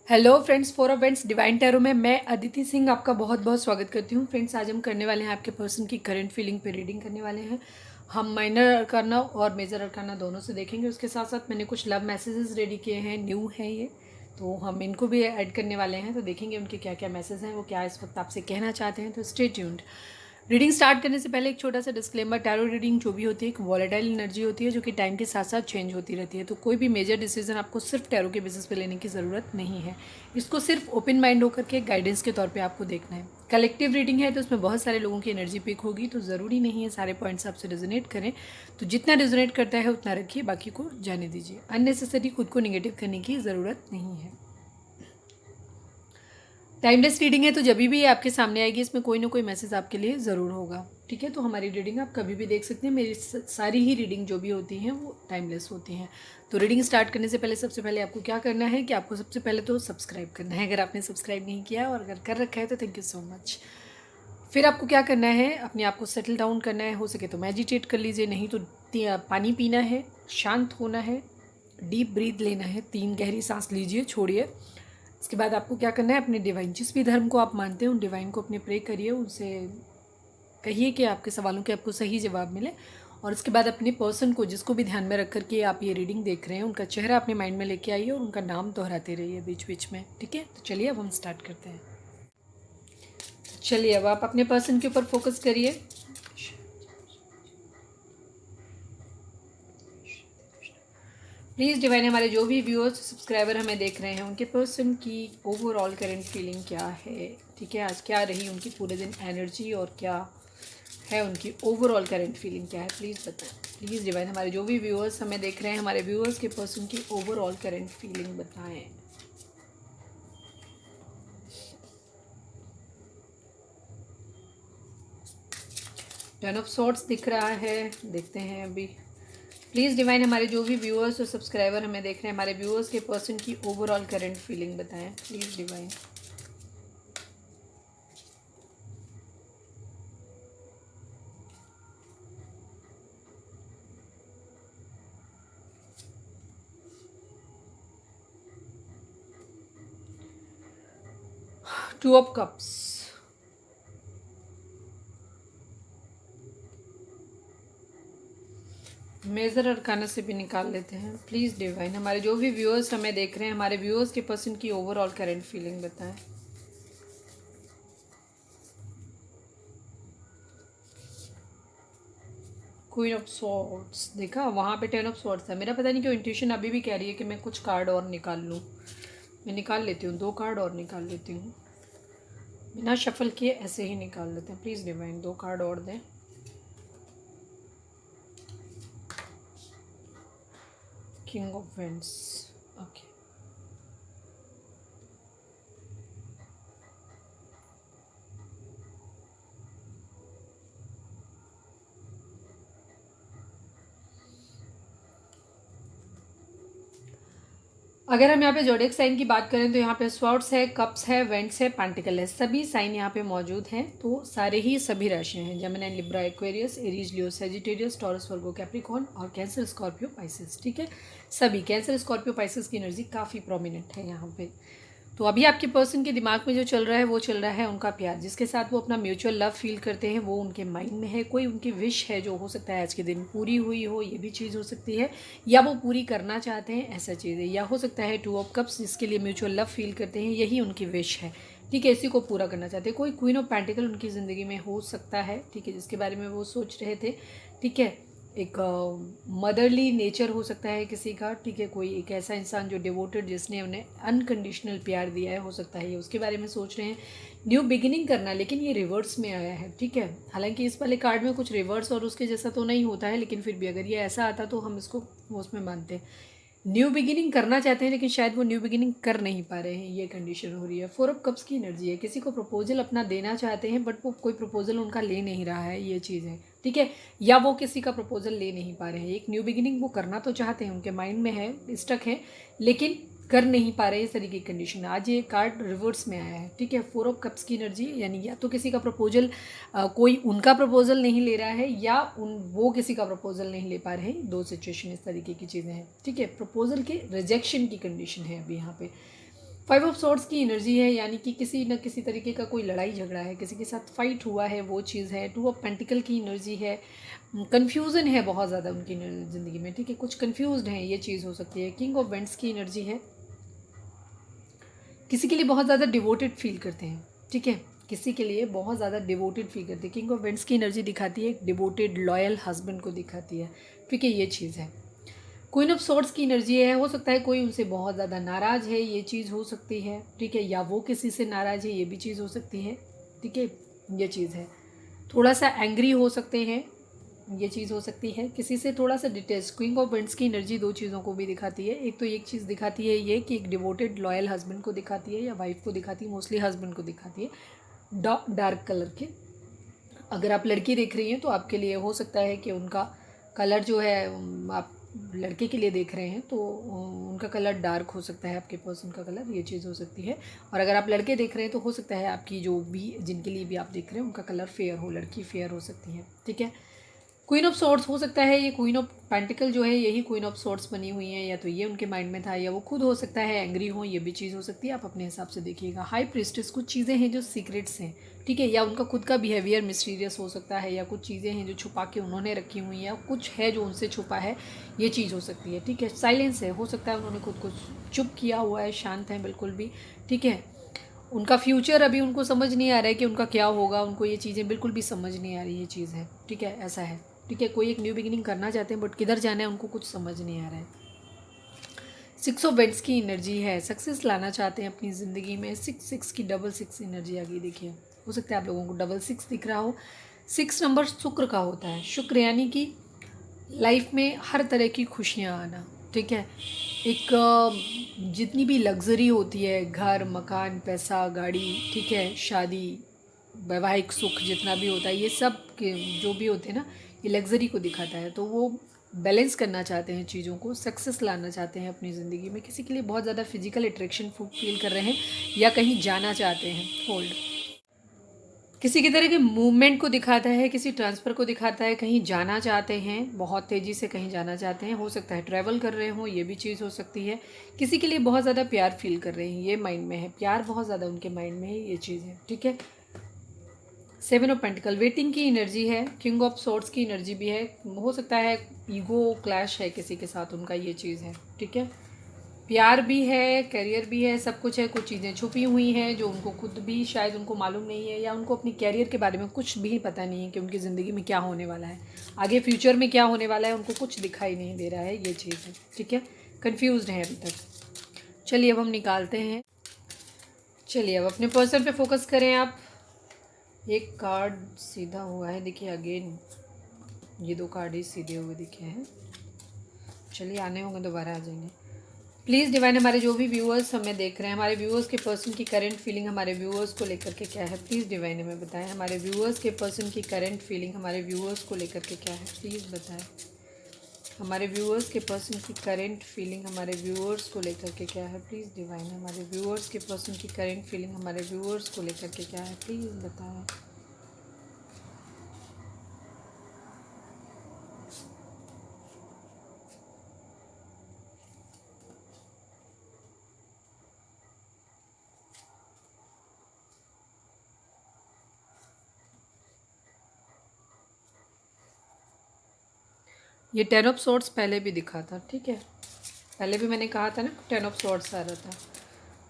Hello friends, for events divine tarot में मैं अदिति सिंह आपका बहुत बहुत स्वागत करती हूँ। फ्रेंड्स, आज हम करने वाले हैं आपके पर्सन की करंट फीलिंग पे रीडिंग करने वाले हैं। हम माइनर अरकाना और मेजर अरकाना दोनों से देखेंगे। उसके साथ साथ मैंने कुछ लव मैसेजेस रेडी किए हैं, न्यू हैं ये, तो हम इनको भी ऐड करने वाले हैं। तो देखेंगे उनके क्या क्या मैसेज हैं, वो क्या इस वक्त आपसे कहना चाहते हैं। तो स्टे ट्यून्ड। रीडिंग स्टार्ट करने से पहले एक छोटा सा डिस्क्लेमर, टैरो रीडिंग जो भी होती है एक वॉलेटाइल एनर्जी होती है जो कि टाइम के साथ साथ चेंज होती रहती है। तो कोई भी मेजर डिसीजन आपको सिर्फ टैरो के बेसिस पे लेने की ज़रूरत नहीं है। इसको सिर्फ ओपन माइंड होकर के गाइडेंस के तौर पे आपको देखना है। कलेक्टिव रीडिंग है तो उसमें बहुत सारे लोगों की एनर्जी पिक होगी, तो ज़रूरी नहीं है सारे पॉइंट्स आपसे रेजोनेट करें। तो जितना रेजोनेट करता है उतना रखिए, बाकी को जाने दीजिए। अननेसेसरी खुद को निगेटिव करने की ज़रूरत नहीं है। टाइमलेस रीडिंग है तो जब भी ये आपके सामने आएगी इसमें कोई ना कोई मैसेज आपके लिए ज़रूर होगा। ठीक है, तो हमारी रीडिंग आप कभी भी देख सकते हैं। मेरी सारी ही रीडिंग जो भी होती हैं वो टाइमलेस होती हैं। तो रीडिंग स्टार्ट करने से पहले सबसे पहले आपको क्या करना है कि आपको सबसे पहले तो सब्सक्राइब करना है, अगर आपने सब्सक्राइब नहीं किया, और अगर कर रखा है तो थैंक यू सो मच। फिर आपको क्या करना है, अपने आप को सेटल डाउन करना है। हो सके तो मेडिटेट कर लीजिए, नहीं तो पानी पीना है, शांत होना है, डीप ब्रीथ लेना है, 3 गहरी सांस लीजिए, छोड़िए। इसके बाद आपको क्या करना है, अपने डिवाइन, जिस भी धर्म को आप मानते हैं उन डिवाइन को अपने प्रे करिए, उनसे कहिए कि आपके सवालों के आपको सही जवाब मिले। और उसके बाद अपने पर्सन को, जिसको भी ध्यान में रख कर के आप ये रीडिंग देख रहे हैं, उनका चेहरा अपने माइंड में लेके आइए और उनका नाम दोहराते रहिए बीच बीच में। ठीक है, तो चलिए अब हम स्टार्ट करते हैं। चलिए अब आप अपने पर्सन के ऊपर फोकस करिए। प्लीज़ डिवाइन, हमारे जो भी व्यूअर्स सब्सक्राइबर हमें देख रहे हैं उनके पर्सन की ओवरऑल करंट फीलिंग क्या है। ठीक है, आज क्या रही उनकी पूरे दिन एनर्जी, और क्या है उनकी ओवरऑल करंट फीलिंग क्या है, प्लीज़ बताएं। प्लीज़ डिवाइन, हमारे जो भी व्यूअर्स हमें देख रहे हैं, हमारे व्यूअर्स के पर्सन की ओवरऑल करंट फीलिंग बताएं। टेन ऑफ सॉर्ड्स दिख रहा है, देखते हैं अभी। प्लीज़ डिवाइन, हमारे जो भी व्यूअर्स और सब्सक्राइबर हमें देख रहे हैं, हमारे व्यूअर्स के पर्सन की ओवरऑल करंट फीलिंग बताएं, please divine. Two of cups, major arcana से भी निकाल लेते हैं। प्लीज़ डिवाइन, हमारे जो भी व्यूअर्स हमें देख रहे हैं, हमारे व्यूअर्स के पर्सन की ओवरऑल करंट फीलिंग बताएं। क्वीन ऑफ सॉर्ड्स देखा, वहाँ पे 10 ऑफ सॉर्ड्स था। मेरा पता नहीं क्यों इंट्यूशन अभी भी कह रही है कि मैं कुछ कार्ड और निकाल लूँ। मैं निकाल लेती हूँ, 2 कार्ड और निकाल लेती हूँ, बिना शफल किए ऐसे ही निकाल लेते हैं। प्लीज़ डिवाइन 2 कार्ड और दें। King of vends, okay. अगर हम यहाँ पे जोडिएक साइन की बात करें तो यहाँ पे स्वॉर्ड्स है, कप्स है, वेंट्स है, पेंटिकल है, सभी साइन यहाँ पे मौजूद हैं। तो सारे ही सभी राशियाँ हैं, जेमिनी, लिब्रा, एक्वेरियस, एरीज, लियो, सेजिटेरियस, टॉरस, वर्गो, कैप्रिकॉर्न और कैंसर, स्कॉर्पियो, पाइसेस। ठीक है, सभी कैंसर, स्कॉर्पियो, पाइसेस की एनर्जी काफ़ी प्रोमिनेंट है यहाँ पे। तो अभी आपके पर्सन के दिमाग में जो चल रहा है वो चल रहा है उनका प्यार, जिसके साथ वो अपना म्यूचुअल लव फील करते हैं, वो उनके माइंड में है। कोई उनकी विश है जो हो सकता है आज के दिन पूरी हुई हो, ये भी चीज़ हो सकती है, या वो पूरी करना चाहते हैं, ऐसा चीज़ है। या हो सकता है 2 ऑफ कप्स, जिसके लिए म्यूचुअल लव फील करते हैं, यही उनकी विश है। ठीक है, इसी को पूरा करना चाहते हैं। कोई क्वीन ऑफ पेंटिकल उनकी ज़िंदगी में हो सकता है, ठीक है, जिसके बारे में वो सोच रहे थे। ठीक है, एक मदरली नेचर हो सकता है किसी का। ठीक है, कोई एक ऐसा इंसान जो डिवोटेड, जिसने उन्हें अनकंडीशनल प्यार दिया है, हो सकता है ये उसके बारे में सोच रहे हैं। न्यू बिगिनिंग करना, लेकिन ये रिवर्स में आया है। ठीक है, हालांकि इस वाले कार्ड में कुछ रिवर्स और उसके जैसा तो नहीं होता है, लेकिन फिर भी अगर ये ऐसा आता तो हम इसको उसमें मानते हैं। न्यू बिगिनिंग करना चाहते हैं, लेकिन शायद वो न्यू बिगिनिंग कर नहीं पा रहे हैं, ये कंडीशन हो रही है। 4 ऑफ कप्स की एनर्जी है, किसी को प्रपोजल अपना देना चाहते हैं बट वो कोई प्रपोजल उनका ले नहीं रहा है, ये चीज़ है। ठीक है, या वो किसी का प्रपोजल ले नहीं पा रहे हैं। एक न्यू बिगिनिंग वो करना तो चाहते हैं, उनके माइंड में है, स्टक है, लेकिन कर नहीं पा रहे, इस तरीके की कंडीशन। आज ये कार्ड रिवर्स में आया है। ठीक है, 4 ऑफ कप्स की एनर्जी, यानी या तो किसी का प्रपोजल, कोई उनका प्रपोजल नहीं ले रहा है, या वो किसी का प्रपोजल नहीं ले पा रहे हैं। 2 सिचुएशन इस तरीके की चीज़ें हैं। ठीक है, प्रपोजल के रिजेक्शन की कंडीशन है अभी यहाँ पे। फाइव ऑफ सॉर्ड्स की एनर्जी है, यानी कि किसी न किसी तरीके का कोई लड़ाई झगड़ा है, किसी के साथ फाइट हुआ है, वो चीज़ है। टू ऑफ पेंटिकल की एनर्जी है, कन्फ्यूज़न है बहुत ज़्यादा उनकी ज़िंदगी में, ठीक है, कुछ कन्फ्यूज्ड हैं, ये चीज़ हो सकती है। किंग ऑफ वेंट्स की एनर्जी है, किसी के लिए बहुत ज़्यादा डिवोटेड फील करते हैं, ठीक है, किसी के लिए बहुत ज़्यादा डिवोटेड फील करते हैं। किंग ऑफ वेंट्स की एनर्जी दिखाती है एक डिवोटेड लॉयल हस्बैंड को दिखाती है, ठीक है, ये चीज़ है। क्वीन ऑफ सॉर्ड्स की एनर्जी है, हो सकता है कोई उनसे बहुत ज़्यादा नाराज़ है, ये चीज़ हो सकती है, ठीक है, या वो किसी से नाराज़ है, ये भी चीज़ हो सकती है, ठीक है, ये चीज़ है। थोड़ा सा एंग्री हो सकते हैं, ये चीज़ हो सकती है, किसी से थोड़ा सा डिटेच। क्वीन ऑफ वेंट्स की एनर्जी दो चीज़ों को भी दिखाती है। एक तो एक चीज़ दिखाती है ये कि एक डिवोटेड लॉयल हस्बैंड को दिखाती है या वाइफ को दिखाती है, मोस्टली हस्बैंड को दिखाती है, डार्क कलर के। अगर आप लड़की देख रही हैं तो आपके लिए हो सकता है कि उनका कलर जो है, आप लड़के के लिए देख रहे हैं तो उनका कलर डार्क हो सकता है, आपके पर्सन का कलर, ये चीज़ हो सकती है। और अगर आप लड़के देख रहे हैं तो हो सकता है आपकी जो भी, जिनके लिए भी आप देख रहे हैं, उनका कलर फेयर हो, लड़की फेयर हो सकती है, ठीक है। क्वीन ऑफ सॉर्ड्स हो सकता है, ये क्वीन ऑफ पेंटिकल जो है यही क्वीन ऑफ सॉर्ड्स बनी हुई है, या तो ये उनके माइंड में था, या वो खुद हो सकता है एंग्री हो, ये भी चीज़ हो सकती है, आप अपने हिसाब से देखिएगा। हाई प्रीस्टेस कुछ चीज़ें हैं जो सीक्रेट्स हैं, ठीक है, या उनका खुद का बिहेवियर मिस्टीरियस हो सकता है, या कुछ चीज़ें हैं जो छुपा के उन्होंने रखी हुई हैं, या कुछ है जो उनसे छुपा है, ये चीज़ हो सकती है, ठीक है। साइलेंस है, हो सकता है उन्होंने खुद को चुप किया हुआ है, शांत है बिल्कुल भी, ठीक है। उनका फ्यूचर अभी उनको समझ नहीं आ रहा है कि उनका क्या होगा, उनको ये चीज़ें बिल्कुल भी समझ नहीं आ रही, ये चीज़ है, ठीक है, ऐसा है, ठीक है। कोई एक न्यू बिगिनिंग करना चाहते हैं बट किधर जाना है उनको कुछ समझ नहीं आ रहा है। सिक्स ऑफ बेड्स की एनर्जी है, सक्सेस लाना चाहते हैं अपनी ज़िंदगी में। सिक्स सिक्स की डबल सिक्स एनर्जी आ गई, देखिए, हो सकता है आप लोगों को डबल सिक्स दिख रहा हो। सिक्स नंबर शुक्र का होता है, शुक्र यानी कि लाइफ में हर तरह की खुशियाँ आना, ठीक है। एक जितनी भी लग्जरी होती है, घर, मकान, पैसा, गाड़ी, ठीक है, शादी, वैवाहिक सुख जितना भी होता है, ये सब के जो भी होते हैं ना, ये लग्जरी को दिखाता है। तो वो बैलेंस करना चाहते हैं चीज़ों को, सक्सेस लाना चाहते हैं अपनी ज़िंदगी में। किसी के लिए बहुत ज़्यादा फिजिकल अट्रैक्शन फील कर रहे हैं, या कहीं जाना चाहते हैं, होल्ड। किसी की तरह के मूवमेंट को दिखाता है, किसी ट्रांसफ़र को दिखाता है, कहीं जाना चाहते हैं, बहुत तेज़ी से कहीं जाना चाहते हैं, हो सकता है ट्रैवल कर रहे हों, ये भी चीज़ हो सकती है। किसी के लिए बहुत ज़्यादा प्यार फील कर रहे हैं, ये माइंड में है, प्यार बहुत ज़्यादा उनके माइंड में है, ये चीज़ है, ठीक है। सेवन ऑफ पेंटिकल वेटिंग की एनर्जी है, किंग ऑफ सॉर्ड्स की एनर्जी भी है, हो सकता है ईगो क्लैश है किसी के साथ उनका, ये चीज़ है, ठीक है। प्यार भी है, करियर भी है, सब कुछ है, कुछ चीज़ें छुपी हुई हैं जो उनको खुद भी शायद उनको मालूम नहीं है, या उनको अपनी करियर के बारे में कुछ भी पता नहीं है कि उनकी ज़िंदगी में क्या होने वाला है, आगे फ्यूचर में क्या होने वाला है, उनको कुछ दिखाई नहीं दे रहा है, ये चीज़ है, ठीक है। कन्फ्यूज़्ड है अभी तक। चलिए अब हम निकालते हैं, चलिए अब अपने पर्सन पे फोकस करें आप। एक कार्ड सीधा हुआ है, देखिए अगेन ये दो कार्ड ही सीधे हुए दिखे हैं, चलिए आने होंगे दोबारा आ जाएंगे। प्लीज़ डिवाइन, हमारे जो भी व्यूअर्स हमें देख रहे हैं, हमारे व्यूअर्स के पर्सन की करंट फीलिंग हमारे व्यूअर्स को लेकर के क्या है, प्लीज़ डिवाइन हमें बताएं। हमारे व्यूअर्स के पर्सन की करंट फीलिंग हमारे व्यूअर्स को लेकर के क्या है, प्लीज़ बताएं। हमारे व्यूअर्स के पर्सन की करंट फीलिंग हमारे व्यूअर्स को लेकर के क्या है, प्लीज़ डिवाइन। हमारे व्यूअर्स के पर्सन की करंट फीलिंग हमारे व्यूअर्स को लेकर के क्या है, प्लीज़ बताएं। ये टेन ऑफ सॉर्ड्स पहले भी दिखा था, ठीक है, पहले भी मैंने कहा था ना, टेन ऑफ सॉर्ड्स आ रहा था।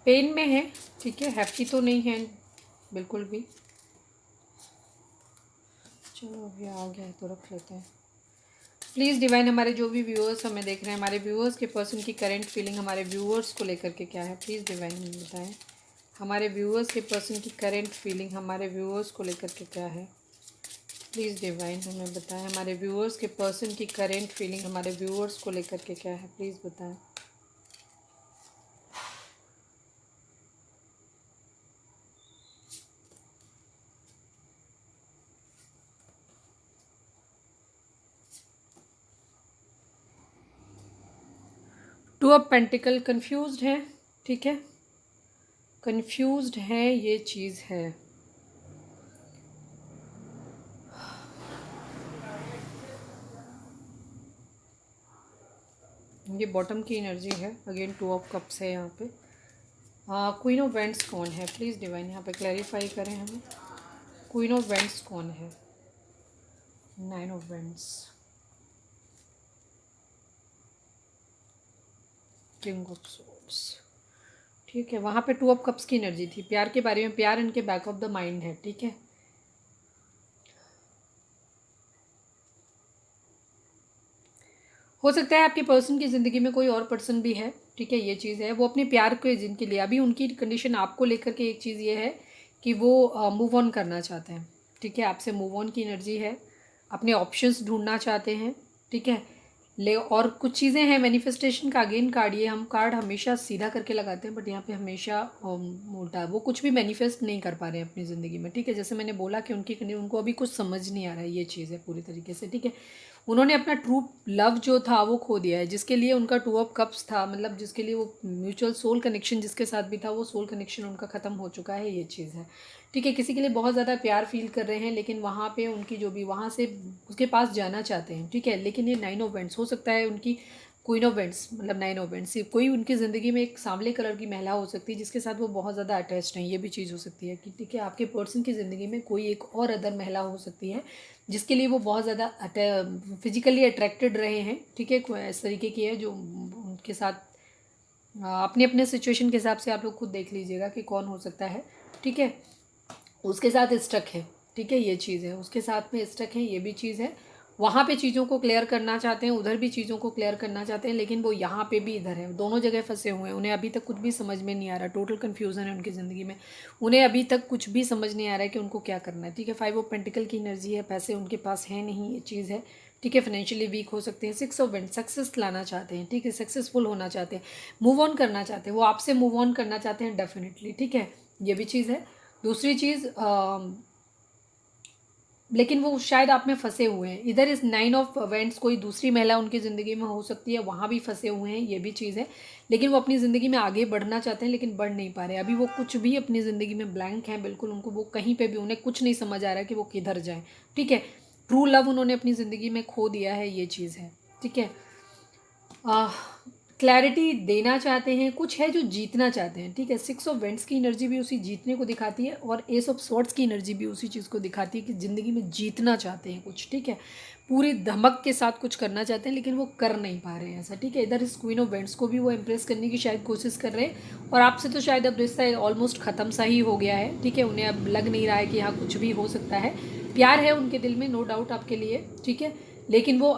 पेन में है, ठीक है, हैप्पी तो नहीं है बिल्कुल भी। चलो अभी आ गया है तो रख लेते हैं। प्लीज़ डिवाइन, हमारे जो भी व्यूअर्स हमें देख रहे हैं, हमारे व्यूअर्स के पर्सन की करंट फीलिंग हमारे व्यूअर्स को लेकर के क्या है, प्लीज़ डिवाइन हमें बताएं। हमारे व्यूअर्स के पर्सन की करंट फीलिंग हमारे व्यूअर्स को लेकर के क्या है, प्लीज़ डिवाइन हमें बताएं। हमारे व्यूअर्स के पर्सन की करंट फीलिंग हमारे व्यूअर्स को लेकर के क्या है, प्लीज़ बताएं। टू ऑफ पेंटिकल कंफ्यूज्ड है, ठीक है, कंफ्यूज्ड है, ये चीज़ है। ये बॉटम की एनर्जी है, अगेन टू ऑफ कप्स है यहाँ पे। क्वीन ऑफ वेंट्स कौन है प्लीज़ डिवाइन यहाँ पे क्लैरिफाई करें हमें। क्वीन ऑफ वेंट्स कौन है? 9 of vents, king of swords. ठीक है, वहाँ पे 2 ऑफ कप्स की एनर्जी थी, प्यार के बारे में, प्यार इनके बैक ऑफ द माइंड है। ठीक है, हो सकता है आपके पर्सन की ज़िंदगी में कोई और पर्सन भी है। ठीक है, ये चीज़ है, वो अपने प्यार के जिनके लिए अभी उनकी कंडीशन आपको लेकर के एक चीज़ ये है कि वो मूव ऑन करना चाहते हैं। ठीक है, आपसे मूव ऑन की एनर्जी है, अपने ऑप्शंस ढूंढना चाहते हैं। ठीक है, ले और कुछ चीज़ें हैं मैनिफेस्टेशन का अगेन कार्ड, ये हम कार्ड हमेशा सीधा करके लगाते हैं बट यहाँ पे हमेशा उल्टा, वो कुछ भी मैनिफेस्ट नहीं कर पा रहे हैं अपनी ज़िंदगी में। ठीक है, जैसे मैंने बोला कि उनको अभी कुछ समझ नहीं आ रहा है, ये चीज़ है पूरी तरीके से। ठीक है, उन्होंने अपना ट्रू लव जो था वो खो दिया है, जिसके लिए उनका 2 ऑफ कप्स था, मतलब जिसके लिए वो म्यूचुअल सोल कनेक्शन जिसके साथ भी था, वो सोल कनेक्शन उनका ख़त्म हो चुका है, ये चीज़ है। ठीक है, किसी के लिए बहुत ज़्यादा प्यार फील कर रहे हैं लेकिन वहाँ पे उनकी जो भी वहाँ से उसके पास जाना चाहते हैं। ठीक है, लेकिन ये 9 ऑफ वेंट्स हो सकता है उनकी क्वीन ऑफ वेंट्स, मतलब 9 ऑफ वेंट्स, कोई उनकी ज़िंदगी में एक सांवले कलर की महिला हो सकती है जिसके साथ वो बहुत ज़्यादा अटैच्ड हैं, ये भी चीज़ हो सकती है कि ठीक है आपके पर्सन की ज़िंदगी में कोई एक और अदर महिला हो सकती है जिसके लिए वो बहुत ज़्यादा फिजिकली अट्रैक्टेड रहे हैं। ठीक है, इस तरीके की है जो उनके साथ अपने अपने सिचुएशन के हिसाब से आप लोग खुद देख लीजिएगा कि कौन हो सकता है। ठीक है, उसके साथ स्टक है। ठीक है, ये चीज़ है, उसके साथ में स्टक है, ये भी चीज़ है। वहाँ पे चीज़ों को क्लियर करना चाहते हैं, उधर भी चीज़ों को क्लियर करना चाहते हैं, लेकिन वो यहाँ पे भी इधर है, दोनों जगह फंसे हुए हैं। उन्हें अभी तक कुछ भी समझ में नहीं आ रहा, टोटल कन्फ्यूज़न है उनकी ज़िंदगी में। उन्हें अभी तक कुछ भी समझ नहीं आ रहा है कि उनको क्या करना है। ठीक है, 5 ऑफ पेंटिकल की एनर्जी है, पैसे उनके पास है नहीं, ये चीज़ है। ठीक है, फाइनेंशियली वीक हो सकते हैं। 6 ऑफ वेंट, सक्सेस लाना चाहते हैं। ठीक है, सक्सेसफुल होना चाहते हैं, मूव ऑन करना चाहते हैं, वो आपसे मूव ऑन करना चाहते हैं डेफिनेटली। ठीक है, ये भी चीज़ है। दूसरी चीज़ लेकिन वो शायद आप में फंसे हुए हैं, इधर इस 9 ऑफ वेंट्स कोई दूसरी महिला उनकी ज़िंदगी में हो सकती है, वहाँ भी फंसे हुए हैं, ये भी चीज़ है। लेकिन वो अपनी ज़िंदगी में आगे बढ़ना चाहते हैं लेकिन बढ़ नहीं पा रहे, अभी वो कुछ भी अपनी ज़िंदगी में ब्लैंक हैं बिल्कुल, उनको वो कहीं पे भी उन्हें कुछ नहीं समझ आ रहा है कि वो किधर जाएँ। ठीक है, ट्रू लव उन्होंने अपनी ज़िंदगी में खो दिया है, ये चीज़ है। ठीक है, क्लैरिटी देना चाहते हैं, कुछ है जो जीतना चाहते हैं। ठीक है, 6 ऑफ वेंट्स की एनर्जी भी उसी जीतने को दिखाती है और एस ऑफ स्वॉर्ड्स की एनर्जी भी उसी चीज़ को दिखाती है कि ज़िंदगी में जीतना चाहते हैं कुछ। ठीक है, पूरी धमक के साथ कुछ करना चाहते हैं लेकिन वो कर नहीं पा रहे हैं ऐसा। ठीक है, इधर इस क्वीन ऑफ वेंट्स को भी वो इम्प्रेस करने की शायद कोशिश कर रहे हैं और आपसे तो शायद अब रिश्ता ऑलमोस्ट ख़त्म सा ही हो गया है। ठीक है, उन्हें अब लग नहीं रहा है कि यहाँ कुछ भी हो सकता है। प्यार है उनके दिल में, नो डाउट आपके लिए। ठीक है, लेकिन वो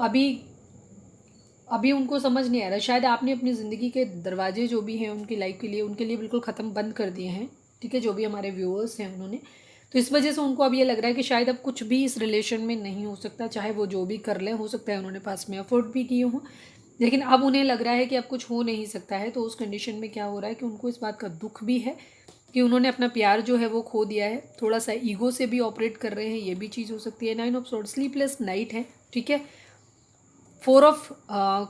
अभी उनको समझ नहीं आ रहा, शायद आपने अपनी ज़िंदगी के दरवाजे जो भी हैं उनकी लाइफ के लिए, उनके लिए बिल्कुल ख़त्म बंद कर दिए हैं। ठीक है, जो भी हमारे व्यूअर्स हैं उन्होंने, तो इस वजह से उनको अब ये लग रहा है कि शायद अब कुछ भी इस रिलेशन में नहीं हो सकता, चाहे वो जो भी कर लें, हो सकता है उन्होंने पास में एफर्ट भी किए हों लेकिन अब उन्हें लग रहा है कि अब कुछ हो नहीं सकता है। तो उस कंडीशन में क्या हो रहा है कि उनको इस बात का दुख भी है कि उन्होंने अपना प्यार जो है वो खो दिया है, थोड़ा सा ईगो से भी ऑपरेट कर रहे हैं, ये भी चीज़ हो सकती है। 9 ऑफ सॉर्ड्स, स्लीपलेस नाइट है। ठीक है, 4 ऑफ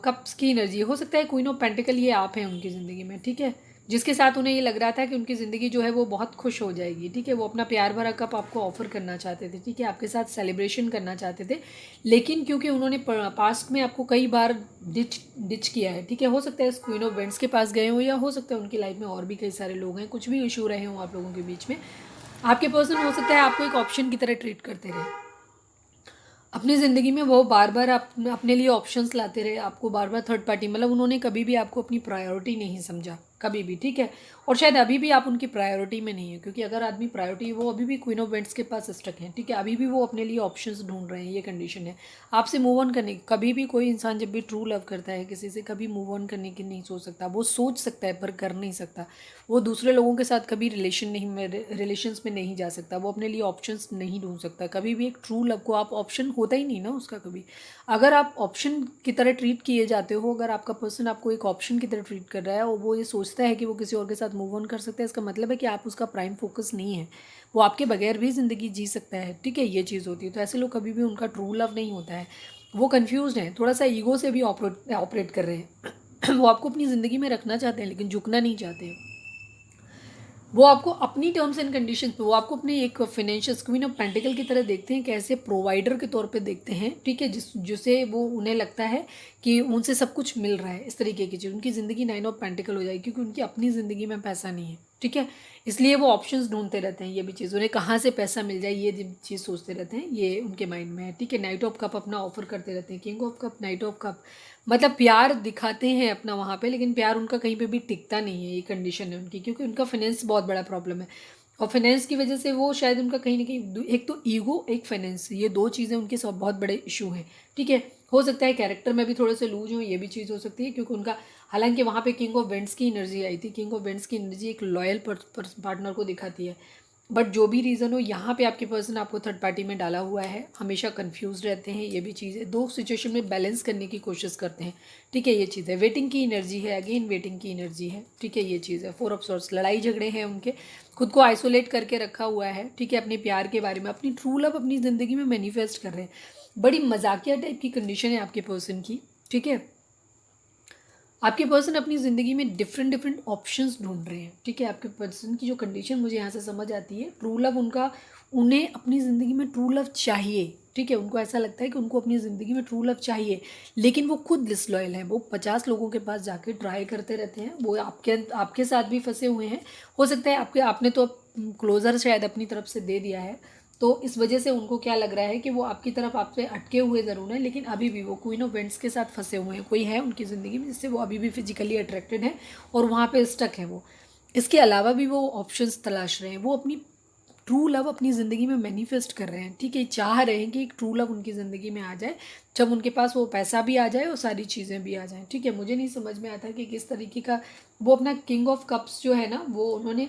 कप्स की एनर्जी हो सकता है क्वीन ऑफ पेंटिकल ये आप हैं उनकी ज़िंदगी में। ठीक है, जिसके साथ उन्हें ये लग रहा था कि उनकी ज़िंदगी जो है वो बहुत खुश हो जाएगी। ठीक है, वो अपना प्यार भरा कप आपको ऑफर करना चाहते थे। ठीक है, आपके साथ सेलिब्रेशन करना चाहते थे लेकिन क्योंकि उन्होंने पास्ट में आपको कई बार डिच किया है। ठीक है, हो सकता है इस क्वीन ऑफ वेंट्स के पास गए हों या हो सकता है उनकी लाइफ में और भी कई सारे लोग हैं, कुछ भी इशू रहे हों आप लोगों के बीच में। आपके पर्सन हो सकता है आपको एक ऑप्शन की तरह ट्रीट करते रहे अपनी ज़िंदगी में, वो बार बार अपने लिए ऑप्शंस लाते रहे, आपको बार बार थर्ड पार्टी, मतलब उन्होंने कभी भी आपको अपनी प्रायोरिटी नहीं समझा कभी भी। ठीक है, और शायद अभी भी आप उनकी प्रायोरिटी में नहीं है, क्योंकि अगर आदमी प्रायोरिटी, वो अभी भी क्वीन ऑफ वेंट्स के पास स्टक है। ठीक है, अभी भी वो अपने लिए ऑप्शंस ढूंढ रहे हैं, ये कंडीशन है आपसे मूव ऑन करने की। कभी भी कोई इंसान जब भी ट्रू लव करता है किसी से, कभी मूव ऑन करने की नहीं सोच सकता, वो सोच सकता है पर कर नहीं सकता। वो दूसरे लोगों के साथ कभी रिलेशंस में नहीं जा सकता, वो अपने लिए ऑप्शंस नहीं ढूंढ सकता कभी भी। एक ट्रू लव को आप ऑप्शन होता ही नहीं ना उसका कभी। अगर आप ऑप्शन की तरह ट्रीट किए जाते हो, अगर आपका पर्सन आपको एक ऑप्शन की तरह ट्रीट कर रहा है और वो ये सोचता है कि वो किसी और के साथ मूव ऑन कर सकता है, इसका मतलब है कि आप उसका प्राइम फोकस नहीं है, वो आपके बगैर भी ज़िंदगी जी सकता है। ठीक है, ये चीज़ होती है। तो ऐसे लोग कभी भी, उनका ट्रू लव नहीं होता है, वो कन्फ्यूज़ड हैं, थोड़ा सा ईगो से भी ऑपरेट कर रहे हैं वो आपको अपनी ज़िंदगी में रखना चाहते हैं लेकिन झुकना नहीं चाहते हैं। वो आपको अपनी टर्म्स एंड कंडीशन पे, वो आपको अपने एक फाइनेंशियल क्वीन ऑफ पेंटिकल की तरह देखते हैं, कैसे प्रोवाइडर के तौर पे देखते हैं, ठीक है, जिसे वो उन्हें लगता है कि उनसे सब कुछ मिल रहा है, इस तरीके की चीज़। उनकी ज़िंदगी 9 ऑफ पेंटिकल हो जाएगी क्योंकि उनकी अपनी ज़िंदगी में पैसा नहीं है, ठीक है, इसलिए वो ऑप्शंस ढूंढते रहते हैं। ये भी चीज़, उन्हें कहाँ से पैसा मिल जाए ये चीज़ सोचते रहते हैं, ये उनके माइंड में है, ठीक है। नाइट ऑफ कप अपना ऑफर करते रहते हैं, king of cup, night of cup, मतलब प्यार दिखाते हैं अपना वहाँ पे, लेकिन प्यार उनका कहीं पे भी टिकता नहीं है, ये कंडीशन है उनकी, क्योंकि उनका फाइनेंस बहुत बड़ा प्रॉब्लम है। और फाइनेंस की वजह से वो शायद उनका कहीं ना कहीं, एक तो ईगो, एक फाइनेंस, ये दो चीज़ें उनके सब बहुत बड़े इशू हैं, ठीक है। हो सकता है कैरेक्टर में भी थोड़े से लूज हो, ये भी चीज़ हो सकती है, क्योंकि उनका, हालांकि वहाँ पे किंग ऑफ वेंट्स की एनर्जी आई थी, किंग ऑफ वेंट्स की एनर्जी एक लॉयल पार्टनर को दिखाती है। बट जो भी रीज़न हो, यहाँ पे आपके पर्सन आपको थर्ड पार्टी में डाला हुआ है, हमेशा कंफ्यूज रहते हैं, ये भी चीज़ है। दो सिचुएशन में बैलेंस करने की कोशिश करते हैं, ठीक है, ये चीज़ है। वेटिंग की एनर्जी है, अगेन वेटिंग की एनर्जी है, ठीक है, ये चीज़ है। 4 ऑफ सॉर्ड्स, लड़ाई झगड़े हैं उनके, खुद को आइसोलेट करके रखा हुआ है, ठीक है, अपने प्यार के बारे में, अपनी ट्रू लव अपनी ज़िंदगी में मैनिफेस्ट कर रहे हैं। बड़ी मजाकिया टाइप की कंडीशन है आपके पर्सन की, ठीक है। आपके पर्सन अपनी ज़िंदगी में डिफरेंट ऑप्शंस ढूंढ रहे हैं, ठीक है। आपके पर्सन की जो कंडीशन मुझे यहाँ से समझ आती है, ट्रू लव उनका, उन्हें अपनी ज़िंदगी में ट्रू लव चाहिए, ठीक है। उनको ऐसा लगता है कि उनको अपनी ज़िंदगी में ट्रू लव चाहिए, लेकिन वो खुद डिसलॉयल हैं। वो 50 लोगों के पास जाके ट्राई करते रहते हैं, वो आपके साथ भी फंसे हुए हैं। हो सकता है आपने तो क्लोज़र शायद अपनी तरफ से दे दिया है, तो इस वजह से उनको क्या लग रहा है कि वो आपकी तरफ आपसे अटके हुए ज़रूर हैं, लेकिन अभी भी वो क्वीन ऑफ वेंट्स के साथ फंसे हुए हैं। कोई है उनकी ज़िंदगी में जिससे वो अभी भी फिजिकली अट्रैक्टेड है और वहाँ पे स्टक है वो। इसके अलावा भी वो ऑप्शंस तलाश रहे हैं, वो अपनी ट्रू लव अपनी ज़िंदगी में मैनिफेस्ट कर रहे हैं, ठीक है। चाह रहे हैं कि एक ट्रू लव उनकी ज़िंदगी में आ जाए, जब उनके पास वो पैसा भी आ जाए और सारी चीज़ें भी आ जाएँ, ठीक है। मुझे नहीं समझ में आता कि किस तरीके का वो अपना किंग ऑफ कप्स जो है ना, वो उन्होंने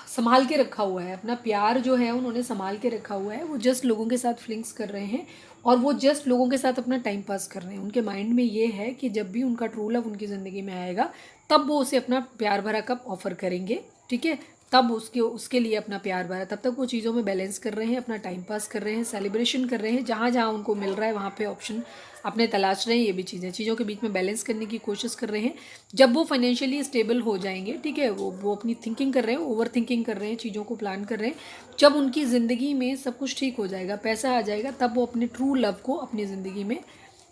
संभाल के रखा हुआ है, अपना प्यार जो है उन्होंने संभाल के रखा हुआ है। वो जस्ट लोगों के साथ फ्लिंक्स कर रहे हैं और वो जस्ट लोगों के साथ अपना टाइम पास कर रहे हैं। उनके माइंड में ये है कि जब भी उनका ट्रू लव उनकी ज़िंदगी में आएगा, तब वो उसे अपना प्यार भरा कप ऑफर करेंगे, ठीक है। तब उसके लिए अपना प्यार भरा, तब तक वो चीज़ों में बैलेंस कर रहे हैं, अपना टाइम पास कर रहे हैं, सेलिब्रेशन कर रहे हैं, जहाँ जहाँ उनको मिल रहा है वहाँ पे ऑप्शन अपने तलाश रहे हैं। ये भी चीज़ों के बीच में बैलेंस करने की कोशिश कर रहे हैं। जब वो फाइनेंशियली स्टेबल हो जाएंगे, ठीक है, वो अपनी थिंकिंग कर रहे हैं, ओवर थिंकिंग कर रहे हैं, चीज़ों को प्लान कर रहे हैं। जब उनकी ज़िंदगी में सब कुछ ठीक हो जाएगा, पैसा आ जाएगा, तब वो अपने ट्रू लव को अपनी ज़िंदगी में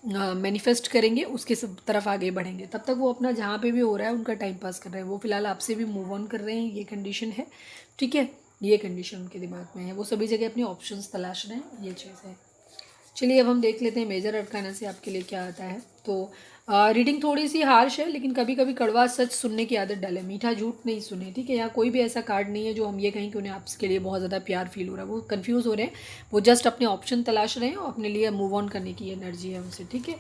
मैनिफेस्ट करेंगे, उसके सब तरफ आगे बढ़ेंगे। तब तक वो अपना जहाँ पे भी हो रहा है उनका टाइम पास कर रहे हैं। वो फिलहाल आपसे भी मूव ऑन कर रहे हैं, ये कंडीशन है, ठीक है। ये कंडीशन उनके दिमाग में है, वो सभी जगह अपने ऑप्शंस तलाश रहे हैं, ये चीज़ है। चलिए अब हम देख लेते हैं मेजर अरकाना से आपके लिए क्या आता है। तो रीडिंग थोड़ी सी हार्श है, लेकिन कभी कभी कड़वा सच सुनने की आदत डालें, मीठा झूठ नहीं सुने, ठीक है। यहाँ कोई भी ऐसा कार्ड नहीं है जो हम ये कहें कि उन्हें आपके लिए बहुत ज़्यादा प्यार फील हो रहा है। वो कंफ्यूज हो रहे हैं, वो जस्ट अपने ऑप्शन तलाश रहे हैं और अपने लिए मूव ऑन करने की एनर्जी है उनसे, ठीक है।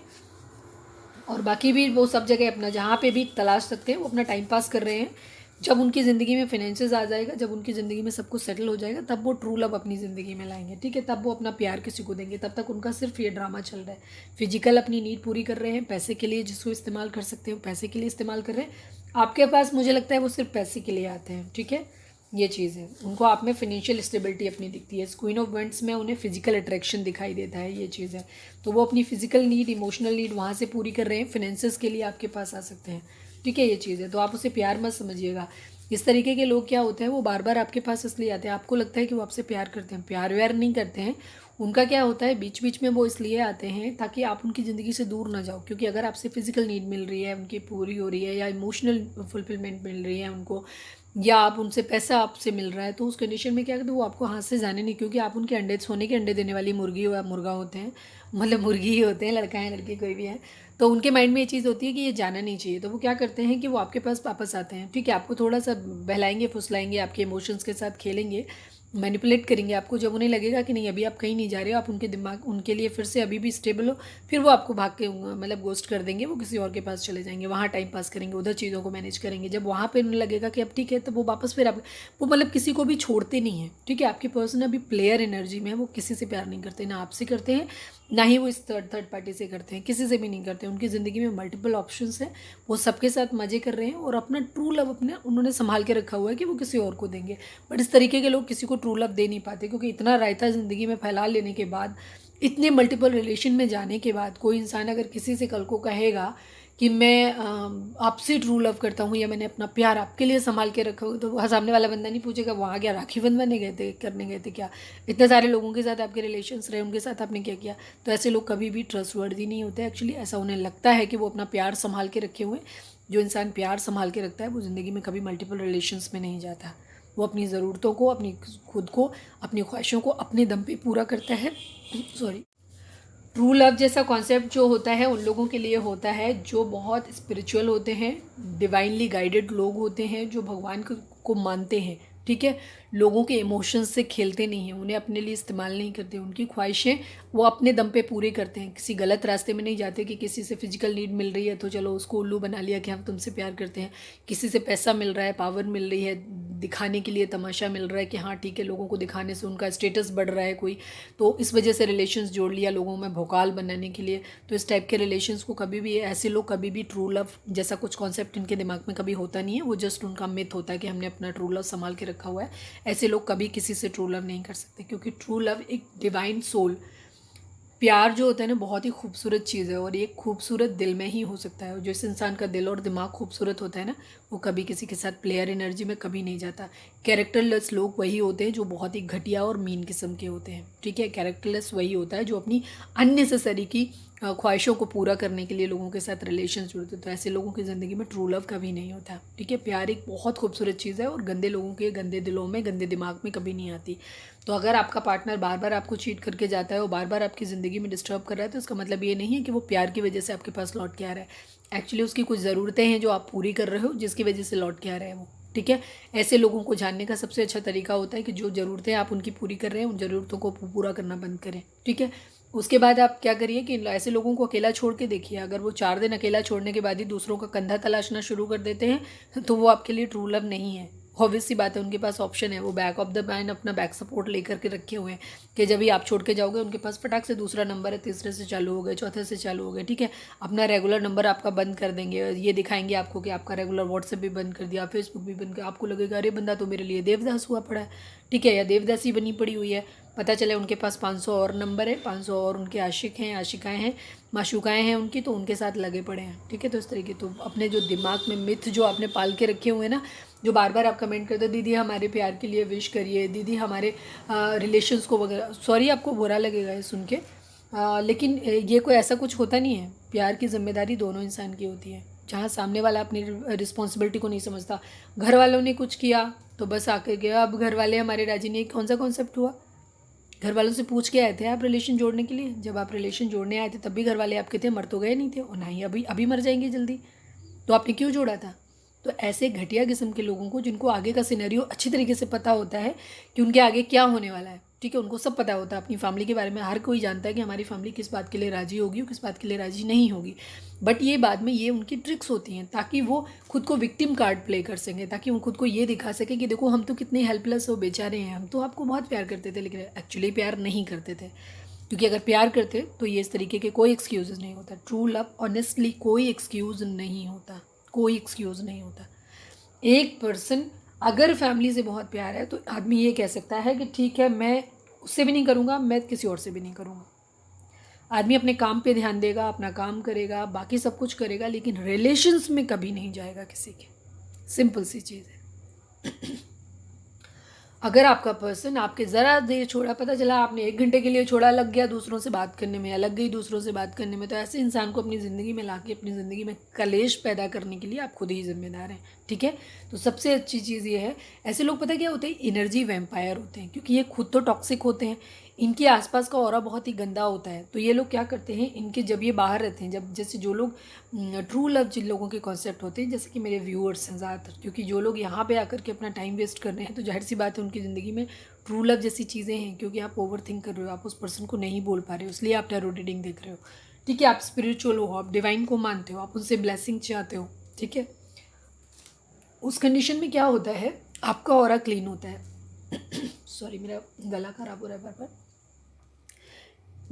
और बाकी भी वो सब जगह अपना जहाँ पे भी तलाश सकते हैं वो अपना टाइम पास कर रहे हैं। जब उनकी ज़िंदगी में फाइनेंसेस आ जाएगा, जब उनकी ज़िंदगी में सब कुछ सेटल हो जाएगा, तब वो ट्रू लव अपनी ज़िंदगी में लाएंगे, ठीक है। तब वो अपना प्यार किसी को देंगे। तब तक उनका सिर्फ ये ड्रामा चल रहा है। फिजिकल अपनी नीड पूरी कर रहे हैं, पैसे के लिए जिसको इस्तेमाल कर सकते हो पैसे के लिए इस्तेमाल कर रहे हैं। आपके पास मुझे लगता है वो सिर्फ पैसे के लिए आते हैं, ठीक है, ये चीज़ है। उनको आप में फिनेंशियल स्टेबिलिटी अपनी दिखती है। क्वीन ऑफ वेंट्स में उन्हें फिजिकल अट्रैक्शन दिखाई देता है, ये चीज़ है। तो वो अपनी फिजिकल नीड, इमोशनल नीड वहाँ से पूरी कर रहे हैं, फिनेंसेस के लिए आपके पास आ सकते हैं, ठीक है, ये चीज़ है। तो आप उसे प्यार मत समझिएगा। इस तरीके के लोग क्या होते हैं, वो बार बार आपके पास इसलिए आते हैं, आपको लगता है कि वो आपसे प्यार करते हैं, प्यार व्यार नहीं करते हैं। उनका क्या होता है, बीच बीच में वो इसलिए आते हैं ताकि आप उनकी ज़िंदगी से दूर ना जाओ। क्योंकि अगर आपसे फिजिकल नीड मिल रही है, उनकी पूरी हो रही है, या इमोशनल फुलफिलमेंट मिल रही है उनको, या आप उनसे पैसा आपसे मिल रहा है, तो उस कंडीशन में क्या करते हैं, वो आपको हाथ से जाने नहीं। क्योंकि आप उनके अंडे, सोने के अंडे देने वाली मुर्गी या मुर्गा होते हैं, मतलब मुर्गी ही होते हैं, लड़का है लड़की कोई भी है। तो उनके माइंड में ये चीज़ होती है कि ये जाना नहीं चाहिए। तो वो क्या करते हैं कि वो आपके पास वापस आते हैं, ठीक है। आपको थोड़ा सा बहलाएंगे, फुसलाएंगे, आपके इमोशंस के साथ खेलेंगे, मैनिपुलेट करेंगे आपको। जब उन्हें लगेगा कि नहीं अभी आप कहीं नहीं जा रहे हो, आप उनके दिमाग, उनके लिए फिर से अभी भी स्टेबल हो, फिर वो आपको भाग के मतलब गोस्ट कर देंगे, वो किसी और के पास चले जाएंगे, वहाँ टाइम पास करेंगे, उधर चीज़ों को मैनेज करेंगे। जब वहाँ पे उन्हें लगेगा कि अब ठीक है, तो वो वापस फिर आप, वो मतलब किसी को भी छोड़ते नहीं है, ठीक है। आपके पर्सन अभी प्लेयर एनर्जी में है, वो किसी से प्यार नहीं करते, ना आपसे करते हैं, ना ही वो इस थर्ड पार्टी से करते हैं, किसी से भी नहीं करते। उनकी ज़िंदगी में मल्टीपल ऑप्शंस हैं, वो सबके साथ मज़े कर रहे हैं और अपना ट्रू लव अपने उन्होंने संभाल के रखा हुआ है कि वो किसी और को देंगे। बट इस तरीके के लोग किसी को ट्रू लव दे नहीं पाते, क्योंकि इतना रायता ज़िंदगी में फैला लेने के बाद, इतने मल्टीपल रिलेशन में जाने के बाद, कोई इंसान अगर किसी से कल को कहेगा कि मैं आपसे ट्रू लव करता हूँ या मैंने अपना प्यार आपके लिए संभाल के रखा हो, तो वहाँ सामने वाला बंदा नहीं पूछेगा वहाँ क्या राखी बंधवाने गए थे, करने गए थे क्या, इतने सारे लोगों के साथ आपके रिलेशंस रहे, उनके साथ आपने क्या किया। तो ऐसे लोग कभी भी ट्रस्टवर्दी नहीं होते। एक्चुअली ऐसा उन्हें लगता है कि वो अपना प्यार संभाल के रखे हुए। जो इंसान प्यार संभाल के रखता है वो ज़िंदगी में कभी मल्टीपल रिलेशंस में नहीं जाता। वो अपनी ज़रूरतों को, अपनी खुद को, अपनी ख्वाहिशों को अपने दम पे पूरा करता है। सॉरी। ट्रू लव जैसा कॉन्सेप्ट जो होता है उन लोगों के लिए होता है जो बहुत स्पिरिचुअल होते हैं, डिवाइनली गाइडेड लोग होते हैं, जो भगवान को मानते हैं। ठीक है, लोगों के इमोशंस से खेलते नहीं हैं, उन्हें अपने लिए इस्तेमाल नहीं करते, उनकी ख्वाहिशें वो अपने दम पे पूरे करते हैं। किसी गलत रास्ते में नहीं जाते कि किसी से फिजिकल नीड मिल रही है तो चलो उसको उल्लू बना लिया कि हम तुमसे प्यार करते हैं। किसी से पैसा मिल रहा है, पावर मिल रही है, दिखाने के लिए तमाशा मिल रहा है कि हाँ ठीक है, लोगों को दिखाने से उनका स्टेटस बढ़ रहा है कोई, तो इस वजह से रिलेशंस जोड़ लिया लोगों में भोकाल बनाने के लिए। तो इस टाइप के रिलेशंस को कभी भी, ऐसे लोग कभी भी ट्रू लव जैसा कुछ कॉन्सेप्ट इनके दिमाग में कभी होता नहीं है। वो जस्ट उनका मिथ होता है कि हमने अपना ट्रू लव संभाल के रखा हुआ है। ऐसे लोग कभी किसी से ट्रू लव नहीं कर सकते, क्योंकि ट्रू लव एक डिवाइन सोल, प्यार जो होता है ना बहुत ही खूबसूरत चीज़ है, और ये खूबसूरत दिल में ही हो सकता है। जिस इंसान का दिल और दिमाग खूबसूरत होता है ना, वो कभी किसी के साथ प्लेयर एनर्जी में कभी नहीं जाता। कैरेक्टरलेस लोग वही होते हैं जो बहुत ही घटिया और मीन किस्म के होते हैं। ठीक है, कैरेक्टरलेस वही होता है जो अपनी अननेसेसरी की ख्वाहिशों को पूरा करने के लिए लोगों के साथ रिलेशन जुड़ते। तो ऐसे लोगों की ज़िंदगी में ट्रू लव कभी नहीं होता। ठीक है, प्यार एक बहुत खूबसूरत चीज़ है और गंदे लोगों के गंदे दिलों में, गंदे दिमाग में कभी नहीं आती। तो अगर आपका पार्टनर बार बार आपको चीट करके जाता है और बार बार आपकी ज़िंदगी में डिस्टर्ब कर रहा है, तो इसका मतलब ये नहीं है कि वो प्यार की वजह से आपके पास लौट के आ रहा है। एक्चुअली उसकी कुछ ज़रूरतें हैं जो आप पूरी कर रहे हो, जिसकी वजह से लौट के आ रहा है वो। ठीक है, ऐसे लोगों को जानने का सबसे अच्छा तरीका होता है कि जो ज़रूरतें आप उनकी पूरी कर रहे हैं, उन ज़रूरतों को पूरा करना बंद करें। ठीक है, उसके बाद आप क्या करिए कि ऐसे लोगों को अकेला छोड़ के देखिए। अगर वो 4 दिन अकेला छोड़ने के बाद ही दूसरों का कंधा तलाशना शुरू कर देते हैं, तो वो आपके लिए ट्रू लव नहीं है। ऑब्वियस सी बात है, उनके पास ऑप्शन है, वो बैक ऑफ द माइंड अपना बैक सपोर्ट लेकर के रखे हुए हैं कि जब भी आप छोड़ के जाओगे उनके पास फटाक से दूसरा नंबर है, तीसरे से चालू हो गए, चौथे से चालू हो गए। ठीक है, अपना रेगुलर नंबर आपका बंद कर देंगे, ये दिखाएंगे आपको कि आपका रेगुलर व्हाट्सएप भी बंद कर दिया, फेसबुक भी बंद कर। आपको लगेगा अरे बंदा तो मेरे लिए देवदास हुआ पड़ा है। ठीक है, या देवदासी बनी पड़ी हुई है। पता चले उनके पास 500 और नंबर है, 500 और उनके आशिक हैं, आशिकाएँ हैं, माशूकाएँ हैं उनकी, तो उनके साथ लगे पड़े हैं। ठीक है, तो इस तरीके तो अपने जो दिमाग में मिथ जो आपने पाल के रखे हुए हैं ना, जो बार बार आप कमेंट करते हो दीदी हमारे प्यार के लिए विश करिए, दीदी हमारे रिलेशंस को वगैरह, सॉरी आपको बुरा लगेगा ये सुन के, लेकिन ये कोई ऐसा कुछ होता नहीं है। प्यार की जिम्मेदारी दोनों इंसान की होती है। जहाँ सामने वाला अपनी रिस्पॉन्सिबिलिटी को नहीं समझता, घर वालों ने कुछ किया तो बस आकर गया, अब घर वाले हमारे राजी नहीं, कौन सा कॉन्सेप्ट हुआ। घर वालों से पूछ के आए थे आप रिलेशन जोड़ने के लिए? जब आप रिलेशन जोड़ने आए थे तब भी घर वाले आपके थे, मर तो गए नहीं थे, और ना ही अभी अभी मर जाएंगे जल्दी, तो आपने क्यों जोड़ा था? तो ऐसे घटिया किस्म के लोगों को, जिनको आगे का सिनेरियो अच्छी तरीके से पता होता है कि उनके आगे क्या होने वाला है, ठीक है, उनको सब पता होता है अपनी फैमिली के बारे में। हर कोई जानता है कि हमारी फैमिली किस बात के लिए राजी होगी और किस बात के लिए राजी नहीं होगी। बट ये बाद में ये उनकी ट्रिक्स होती हैं ताकि वो खुद को विक्टिम कार्ड प्ले कर सकें, ताकि वो खुद को ये दिखा सके कि देखो हम तो कितने हेल्पलेस हो, बेचारे हैं, हम तो आपको बहुत प्यार करते थे, लेकिन एक्चुअली प्यार नहीं करते थे। क्योंकि अगर प्यार करते तो ये इस तरीके के कोई एक्सक्यूज़ नहीं होता। ट्रू लव ऑनेस्टली कोई एक्सक्यूज़ नहीं होता, कोई एक्सक्यूज़ नहीं होता। एक पर्सन अगर फैमिली से बहुत प्यार है तो आदमी ये कह सकता है कि ठीक है मैं उससे भी नहीं करूँगा, मैं किसी और से भी नहीं करूँगा। आदमी अपने काम पे ध्यान देगा, अपना काम करेगा, बाकी सब कुछ करेगा, लेकिन रिलेशंस में कभी नहीं जाएगा किसी के। सिंपल सी चीज़ है। अगर आपका पर्सन आपके ज़रा देर छोड़ा, पता चला आपने 1 घंटे के लिए छोड़ा, लग गया दूसरों से बात करने में, या लग गई दूसरों से बात करने में, तो ऐसे इंसान को अपनी ज़िंदगी में लाके अपनी ज़िंदगी में कलेश पैदा करने के लिए आप खुद ही जिम्मेदार हैं। ठीक है, तो सबसे अच्छी चीज़ ये है, ऐसे लोग पता क्या होते हैं, एनर्जी वैम्पायर होते हैं, क्योंकि ये खुद तो टॉक्सिक होते हैं, इनके आसपास का ऑरा बहुत ही गंदा होता है। तो ये लोग क्या करते हैं, इनके जब ये बाहर रहते हैं, जब जैसे जो लोग ट्रू लव जिन लोगों के कॉन्सेप्ट होते हैं, जैसे कि मेरे व्यूअर्स हैं ज़्यादातर, क्योंकि जो लोग यहाँ पे आकर के अपना टाइम वेस्ट कर रहे हैं, तो जाहिर सी बात है उनकी ज़िंदगी में ट्रू लव जैसी चीज़ें हैं, क्योंकि आप ओवर थिंक कर रहे हो, आप उस पर्सन को नहीं बोल पा रहे हो, इसलिए आप टैरो रीडिंग देख रहे हो। ठीक है, आप स्पिरिचुअल हो, आप डिवाइन को मानते हो, आप उनसे ब्लेसिंग चाहते हो। ठीक है, उस कंडीशन में क्या होता है, आपका ऑरा क्लीन होता है। सॉरी, मेरा गला खराब हो रहा है बार बार।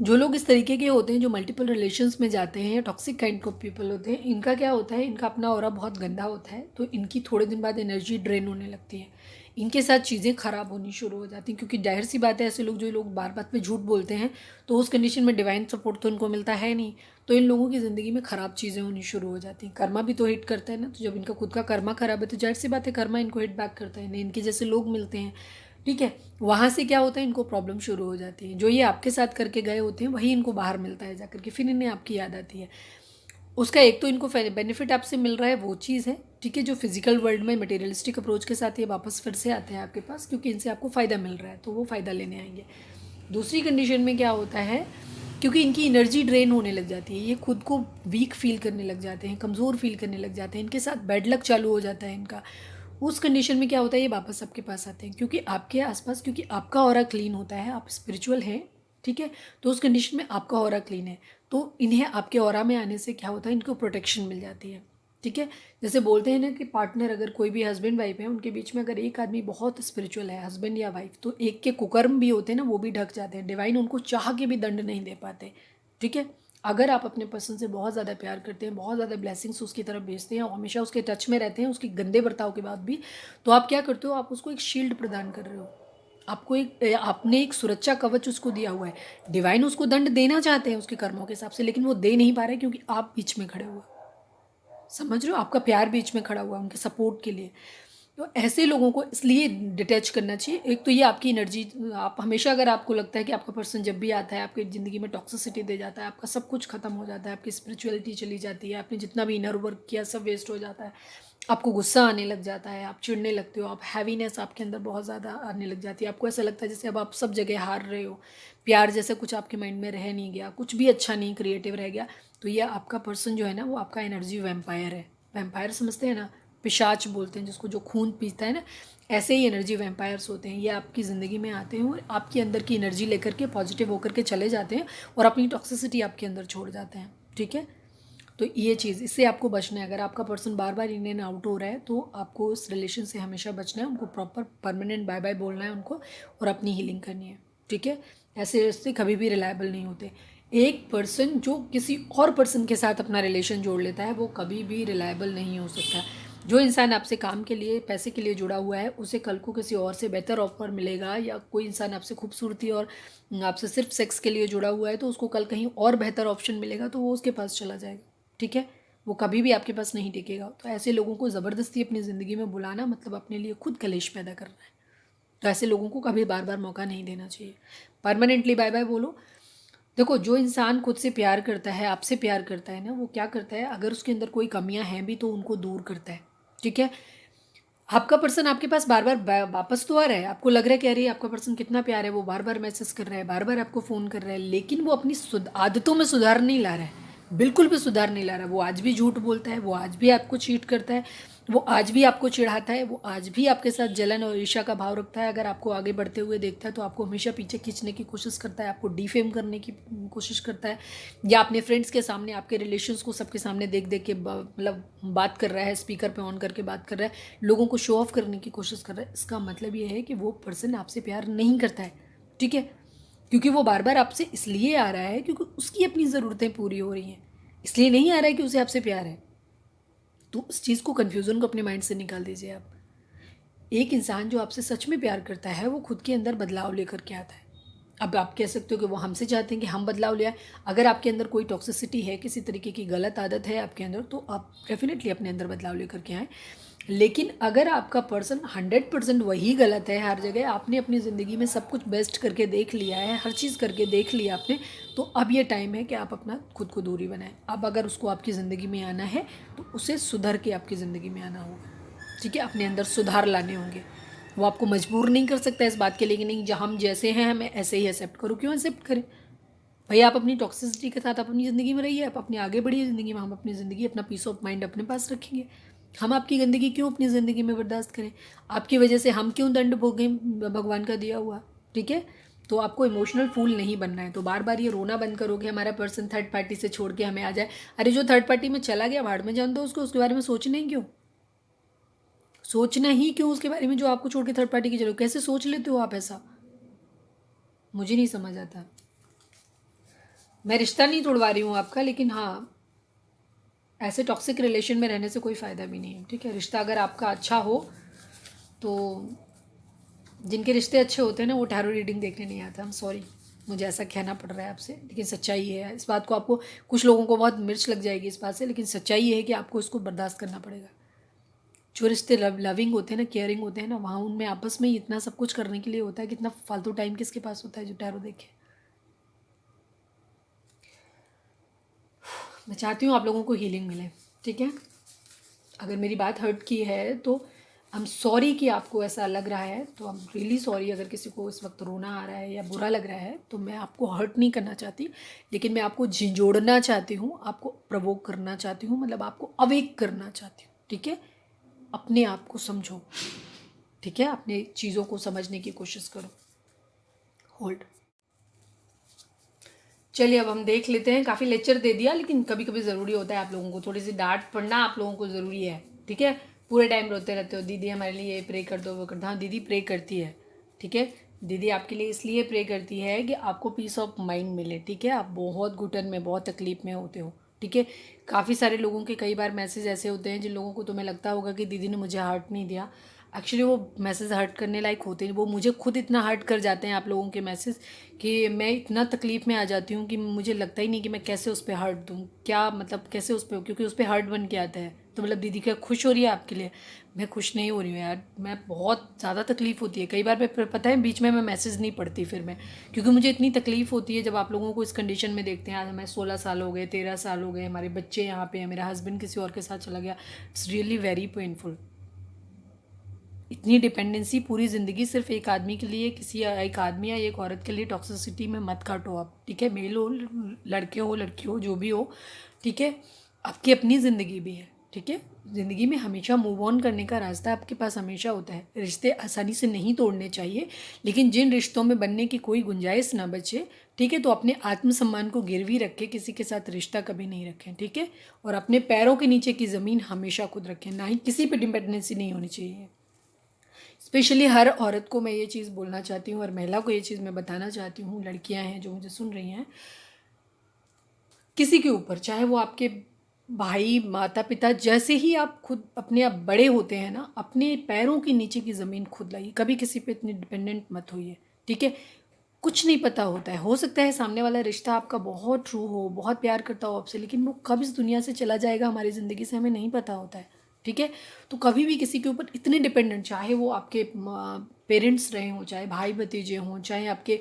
जो लोग इस तरीके के होते हैं, जो मल्टीपल रिलेशंस में जाते हैं या टॉक्सिक काइंड ऑफ पीपल होते हैं, इनका क्या होता है, इनका अपना ऑरा बहुत गंदा होता है, तो इनकी थोड़े दिन बाद एनर्जी ड्रेन होने लगती है, इनके साथ चीज़ें ख़राब होनी शुरू हो जाती हैं, क्योंकि जाहिर सी बात है ऐसे लोग, जो लोग बार बात पे झूठ बोलते हैं, तो उस कंडीशन में डिवाइन सपोर्ट तो इनको मिलता है नहीं, तो इन लोगों की ज़िंदगी में ख़राब चीज़ें होनी शुरू हो जाती हैं। कर्मा भी तो हिट करता है ना, तो जब इनका खुद का कर्मा ख़राब है तो जाहिर सी बात है कर्मा इनको हिट बैक करता है, नहीं इनके जैसे लोग मिलते हैं, ठीक है। वहाँ से क्या होता है, इनको प्रॉब्लम शुरू हो जाती है, जो ये आपके साथ करके गए होते हैं वही इनको बाहर मिलता है जाकर के, फिर इन्हें आपकी याद आती है। उसका एक तो इनको बेनिफिट आपसे मिल रहा है, वो चीज़ है, ठीक है, जो फिजिकल वर्ल्ड में मटेरियलिस्टिक अप्रोच के साथ ये वापस फिर से आते हैं आपके पास, क्योंकि इनसे आपको फ़ायदा मिल रहा है, तो वो फ़ायदा लेने आएंगे। दूसरी कंडीशन में क्या होता है, क्योंकि इनकी एनर्जी ड्रेन होने लग जाती है, ये खुद को वीक फील करने लग जाते हैं, कमज़ोर फील करने लग जाते हैं, इनके साथ बैड लक चालू हो जाता है इनका। उस कंडीशन में क्या होता है, ये वापस आपके पास आते हैं, क्योंकि आपके आसपास, क्योंकि आपका ऑरा क्लीन होता है, आप स्पिरिचुअल हैं, ठीक है, तो उस कंडीशन में आपका ऑरा क्लीन है, तो इन्हें आपके ऑरा में आने से क्या होता है, इनको प्रोटेक्शन मिल जाती है, ठीक है। जैसे बोलते हैं ना कि पार्टनर, अगर कोई भी हस्बैंड वाइफ है, उनके बीच में अगर एक आदमी बहुत स्पिरिचुअल है, हस्बैंड या वाइफ, तो एक के कुकर्म भी होते हैं ना, वो भी ढक जाते हैं, डिवाइन उनको चाह के भी दंड नहीं दे पाते, ठीक है। अगर आप अपने पर्सन से बहुत ज़्यादा प्यार करते हैं, बहुत ज़्यादा ब्लेसिंग्स उसकी तरफ भेजते हैं और हमेशा उसके टच में रहते हैं, उसके गंदे बर्ताव के बाद भी, तो आप क्या करते हो, आप उसको एक शील्ड प्रदान कर रहे हो, आपको एक, आपने एक सुरक्षा कवच उसको दिया हुआ है। डिवाइन उसको दंड देना चाहते हैं उसके कर्मों के हिसाब से, लेकिन वो दे नहीं पा रहे, क्योंकि आप बीच में खड़े हुए हो। समझ रहे हो, आपका प्यार बीच में खड़ा हुआ है उनके सपोर्ट के लिए। तो ऐसे लोगों को इसलिए डिटैच करना चाहिए। एक तो ये आपकी एनर्जी, आप हमेशा, अगर आपको लगता है कि आपका पर्सन जब भी आता है आपकी ज़िंदगी में टॉक्सिसिटी दे जाता है, आपका सब कुछ खत्म हो जाता है, आपकी स्पिरिचुअलिटी चली जाती है, आपने जितना भी इनर वर्क किया सब वेस्ट हो जाता है, आपको गुस्सा आने लग जाता है, आप चिढ़ने लगते हो, आप हैवीनेस आपके अंदर बहुत ज़्यादा आने लग जाती है, आपको ऐसा लगता है जैसे अब आप सब जगह हार रहे हो, प्यार जैसा कुछ आपके माइंड में रह नहीं गया, कुछ भी अच्छा नहीं क्रिएटिव रह गया, तो ये आपका पर्सन जो है ना, वो आपका एनर्जी वैम्पायर है। वैम्पायर समझते हैं ना, पिशाच बोलते हैं जिसको, जो खून पीता है ना, ऐसे ही एनर्जी वैम्पायर्स होते हैं। ये आपकी ज़िंदगी में आते हैं और आपके अंदर की एनर्जी लेकर के पॉजिटिव होकर के चले जाते हैं और अपनी टॉक्सिसिटी आपके अंदर छोड़ जाते हैं, ठीक है। तो ये चीज़, इससे आपको बचना है। अगर आपका person bar bar in and out हो रहा है, तो आपको उस रिलेशन से हमेशा बचना है, उनको प्रॉपर परमानेंट बाय बाय बोलना है उनको, और अपनी हीलिंग करनी है, ठीक है। ऐसे रिश्ते कभी भी रिलायबल नहीं होते। एक पर्सन जो किसी और पर्सन के साथ अपना रिलेशन जोड़ लेता है, वो कभी भी रिलायबल नहीं हो सकता। जो इंसान आपसे काम के लिए, पैसे के लिए जुड़ा हुआ है, उसे कल को किसी और से बेहतर ऑफर मिलेगा, या कोई इंसान आपसे खूबसूरती और आपसे सिर्फ सेक्स के लिए जुड़ा हुआ है, तो उसको कल कहीं और बेहतर ऑप्शन मिलेगा, तो वो उसके पास चला जाएगा, ठीक है। वो कभी भी आपके पास नहीं टिकेगा। तो ऐसे लोगों को ज़बरदस्ती अपनी ज़िंदगी में बुलाना, मतलब अपने लिए खुद कलेश पैदा करना है। तो ऐसे लोगों को कभी बार बार मौका नहीं देना चाहिए। परमानेंटली बाय बाय बोलो। देखो, जो इंसान खुद से प्यार करता है, आपसे प्यार करता है ना, वो क्या करता है, अगर उसके अंदर कोई कमियां हैं भी तो उनको दूर करता है, ठीक है। आपका पर्सन आपके पास बार बार वापस तो आ रहा है, आपको लग रहा है कि अरे आपका पर्सन कितना प्यार है, वो बार बार मैसेज कर रहा है, बार बार आपको फ़ोन कर रहा है, लेकिन वो अपनी आदतों में सुधार नहीं ला रहा है, बिल्कुल भी सुधार नहीं ला रहा। वो आज भी झूठ बोलता है, वो आज भी आपको चीट करता है, वो आज भी आपको चिढ़ाता है, वो आज भी आपके साथ जलन और ईर्ष्या का भाव रखता है। अगर आपको आगे बढ़ते हुए देखता है तो आपको हमेशा पीछे खींचने की कोशिश करता है, आपको डिफेम करने की कोशिश करता है, या अपने फ्रेंड्स के सामने आपके रिलेशंस को सबके सामने देख देख के मतलब बात कर रहा है, स्पीकर पे ऑन करके बात कर रहा है, लोगों को शो ऑफ करने की कोशिश कर रहा है। इसका मतलब ये है कि वो पर्सन आपसे प्यार नहीं करता है, ठीक है। क्योंकि वो बार बार आपसे इसलिए आ रहा है क्योंकि उसकी अपनी ज़रूरतें पूरी हो रही हैं, इसलिए नहीं आ रहा है कि उसे आपसे प्यार है। तो उस चीज़ को, कन्फ्यूज़न को अपने माइंड से निकाल दीजिए आप। एक इंसान जो आपसे सच में प्यार करता है, वो खुद के अंदर बदलाव लेकर के आता है। अब आप कह सकते हो कि वो हमसे चाहते हैं कि हम बदलाव ले आए। अगर आपके अंदर कोई टॉक्सिसिटी है, किसी तरीके की गलत आदत है आपके अंदर, तो आप डेफिनेटली अपने अंदर बदलाव लेकर के आएँ। लेकिन अगर आपका पर्सन 100% वही गलत है हर जगह, आपने अपनी ज़िंदगी में सब कुछ बेस्ट करके देख लिया है, हर चीज़ करके देख लिया आपने, तो अब ये टाइम है कि आप अपना खुद को दूरी बनाएं। अब अगर उसको आपकी ज़िंदगी में आना है, तो उसे सुधर के आपकी ज़िंदगी में आना होगा, ठीक है। अपने अंदर सुधार लाने होंगे। वो आपको मजबूर नहीं कर सकता इस बात के लिए कि नहीं, जहाँ हम जैसे हैं हमें ऐसे ही एक्सेप्ट करो। क्यों एक्सेप्ट करें भाई? आप अपनी टॉक्सिसिटी के साथ आप अपनी ज़िंदगी में रहिए, आप अपनी आगे बढ़िए ज़िंदगी में, हम अपनी ज़िंदगी, अपना पीस ऑफ माइंड अपने पास रखेंगे। हम आपकी गंदगी क्यों अपनी ज़िंदगी में बर्दाश्त करें? आपकी वजह से हम क्यों दंड भोगें भगवान का दिया हुआ, ठीक है। तो आपको इमोशनल फूल नहीं बनना है। तो बार बार ये रोना बंद करो कि हमारा पर्सन थर्ड पार्टी से छोड़ के हमें आ जाए। अरे जो थर्ड पार्टी में चला गया, भाड़ में जान दो उसको, उसके बारे में सोचना ही क्यों? सोचना ही क्यों उसके बारे में, जो आपको छोड़ के थर्ड पार्टी की चलो? कैसे सोच लेते हो आप ऐसा? मुझे नहीं समझ आता। मैं रिश्ता नहीं तोड़वा रही हूँ आपका, लेकिन हाँ, ऐसे टॉक्सिक रिलेशन में रहने से कोई फ़ायदा भी नहीं है, ठीक है। रिश्ता अगर आपका अच्छा हो तो, जिनके रिश्ते अच्छे होते हैं ना वो टैरो रीडिंग देखने नहीं आता। हम सॉरी, मुझे ऐसा कहना पड़ रहा है आपसे, लेकिन सच्चाई है इस बात को। आपको, कुछ लोगों को बहुत मिर्च लग जाएगी इस बात से, लेकिन सच्चाई ये है कि आपको इसको बर्दाश्त करना पड़ेगा। जो रिश्ते लविंग होते हैं ना, केयरिंग होते हैं ना, वहाँ उनमें आपस में ही इतना सब कुछ करने के लिए होता है, कितना फालतू टाइम किसके पास होता है जो टैरो देखे। मैं चाहती हूँ आप लोगों को हीलिंग मिले, ठीक है। अगर मेरी बात हर्ट की है तो आई एम सॉरी कि आपको ऐसा लग रहा है, तो आई एम रियली सॉरी। अगर किसी को इस वक्त रोना आ रहा है या बुरा लग रहा है तो मैं आपको हर्ट नहीं करना चाहती, लेकिन मैं आपको झिंझोड़ना चाहती हूँ, आपको प्रवोक करना चाहती हूँ, मतलब आपको अवेक करना चाहती हूँ, ठीक है। अपने आप को समझो, ठीक है, अपने चीज़ों को समझने की कोशिश करो। होल्ड। चलिए अब हम देख लेते हैं। काफ़ी लेक्चर दे दिया, लेकिन कभी कभी ज़रूरी होता है आप लोगों को थोड़ी सी डांट पड़ना, आप लोगों को ज़रूरी है, ठीक है। पूरे टाइम रोते रहते हो, दीदी हमारे लिए ये प्रे कर दो, वो कर दो। हाँ, दीदी प्रे करती है, ठीक है। दीदी आपके लिए इसलिए प्रे करती है कि आपको पीस ऑफ माइंड मिले, ठीक है। आप बहुत घुटन में, बहुत तकलीफ में होते हो, ठीक है। काफ़ी सारे लोगों के कई बार मैसेज ऐसे होते हैं जिन लोगों को तुम्हें लगता होगा कि दीदी ने मुझे हार्ट नहीं दिया। एक्चुअली वो मैसेज हर्ट करने लायक होते हैं। वो मुझे खुद इतना हर्ट कर जाते हैं आप लोगों के मैसेज, कि मैं इतना तकलीफ़ में आ जाती हूँ कि मुझे लगता ही नहीं कि मैं कैसे उस पर हर्ट दूँ, क्या मतलब कैसे उस पर, क्योंकि उस पर हर्ट बन के आता है। तो मतलब दीदी क्या खुश हो रही है आपके लिए? मैं खुश नहीं हो रही हूँ यार, मैं बहुत ज़्यादा तकलीफ़ होती है। कई बार मैं, पता है, बीच में मैं मैसेज नहीं पढ़ती फिर मैं, क्योंकि मुझे इतनी तकलीफ़ होती है जब आप लोगों को इस कंडीशन में देखते हैं। आज हमें 16 साल हो गए, 13 साल हो गए, हमारे बच्चे यहाँ पे हैं, मेरा हस्बैंड किसी और के साथ चला गया। It's really very painful. इतनी डिपेंडेंसी पूरी ज़िंदगी सिर्फ एक आदमी के लिए, किसी एक आदमी या एक औरत के लिए टॉक्सिसिटी में मत काटो आप, ठीक है। मेल हो, लड़के हो, लड़की हो, जो भी हो, ठीक है। आपकी अपनी ज़िंदगी भी है, ठीक है। ज़िंदगी में हमेशा मूव ऑन करने का रास्ता आपके पास हमेशा होता है। रिश्ते आसानी से नहीं तोड़ने चाहिए, लेकिन जिन रिश्तों में बनने की कोई गुंजाइश ना बचे, ठीक है, तो अपने आत्मसम्मान को गिरवी रख के किसी के साथ रिश्ता कभी नहीं रखें, ठीक है। और अपने पैरों के नीचे की ज़मीन हमेशा खुद रखें, ना ही किसी पर डिपेंडेंसी नहीं होनी चाहिए। स्पेशली हर औरत को मैं ये चीज़ बोलना चाहती हूँ, और महिला को ये चीज़ मैं बताना चाहती हूँ, लड़कियाँ हैं जो मुझे सुन रही हैं, किसी के ऊपर, चाहे वो आपके भाई, माता पिता, जैसे ही आप खुद अपने आप बड़े होते हैं ना, अपने पैरों के नीचे की ज़मीन खुद लाइए। कभी किसी पे इतनी डिपेंडेंट मत होइए, ठीक है। कुछ नहीं पता होता है, हो सकता है सामने वाला रिश्ता आपका बहुत ट्रू हो, बहुत प्यार करता हो आपसे, लेकिन वो कब इस दुनिया से चला जाएगा हमारी ज़िंदगी से हमें नहीं पता होता है, ठीक है। तो कभी भी किसी के ऊपर इतने डिपेंडेंट, चाहे वो आपके पेरेंट्स रहे हों, चाहे भाई भतीजे हों, चाहे आपके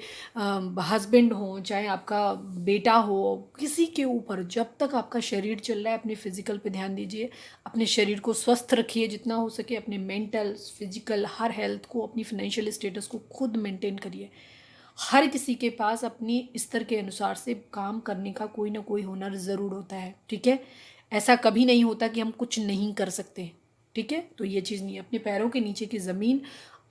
हस्बैंड हों, चाहे आपका बेटा हो, किसी के ऊपर जब तक आपका शरीर चल रहा है, अपने फिजिकल पे ध्यान दीजिए। अपने शरीर को स्वस्थ रखिए जितना हो सके, अपने मेंटल, फिजिकल, हर हेल्थ को, अपनी फाइनेंशियल स्टेटस को खुद मेंटेन करिए। हर किसी के पास अपनी स्तर के अनुसार से काम करने का कोई ना कोई हुनर ज़रूर होता है, ठीक है। ऐसा कभी नहीं होता कि हम कुछ नहीं कर सकते, ठीक है। तो ये चीज़ नहीं है। अपने पैरों के नीचे की ज़मीन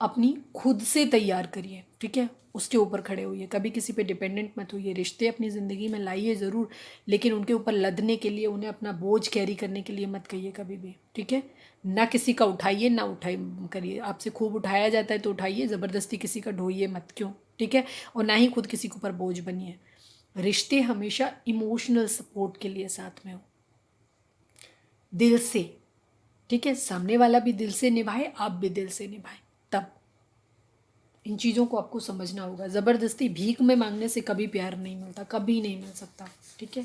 अपनी खुद से तैयार करिए, ठीक है। उसके ऊपर खड़े होइए, कभी किसी पे डिपेंडेंट मत होइए। रिश्ते अपनी ज़िंदगी में लाइए ज़रूर, लेकिन उनके ऊपर लदने के लिए, उन्हें अपना बोझ कैरी करने के लिए मत कहिए कभी भी, ठीक है। ना किसी का उठाइए, ना उठाई करिए। आपसे खूब उठाया जाता है तो उठाइए, ज़बरदस्ती किसी का ढोइए मत, क्यों, ठीक है। और ना ही खुद किसी के ऊपर बोझ बनिए। रिश्ते हमेशा इमोशनल सपोर्ट के लिए साथ में हो, दिल से, ठीक है। सामने वाला भी दिल से निभाए, आप भी दिल से निभाएं, तब। इन चीज़ों को आपको समझना होगा। ज़बरदस्ती भीख में मांगने से कभी प्यार नहीं मिलता, कभी नहीं मिल सकता, ठीक है।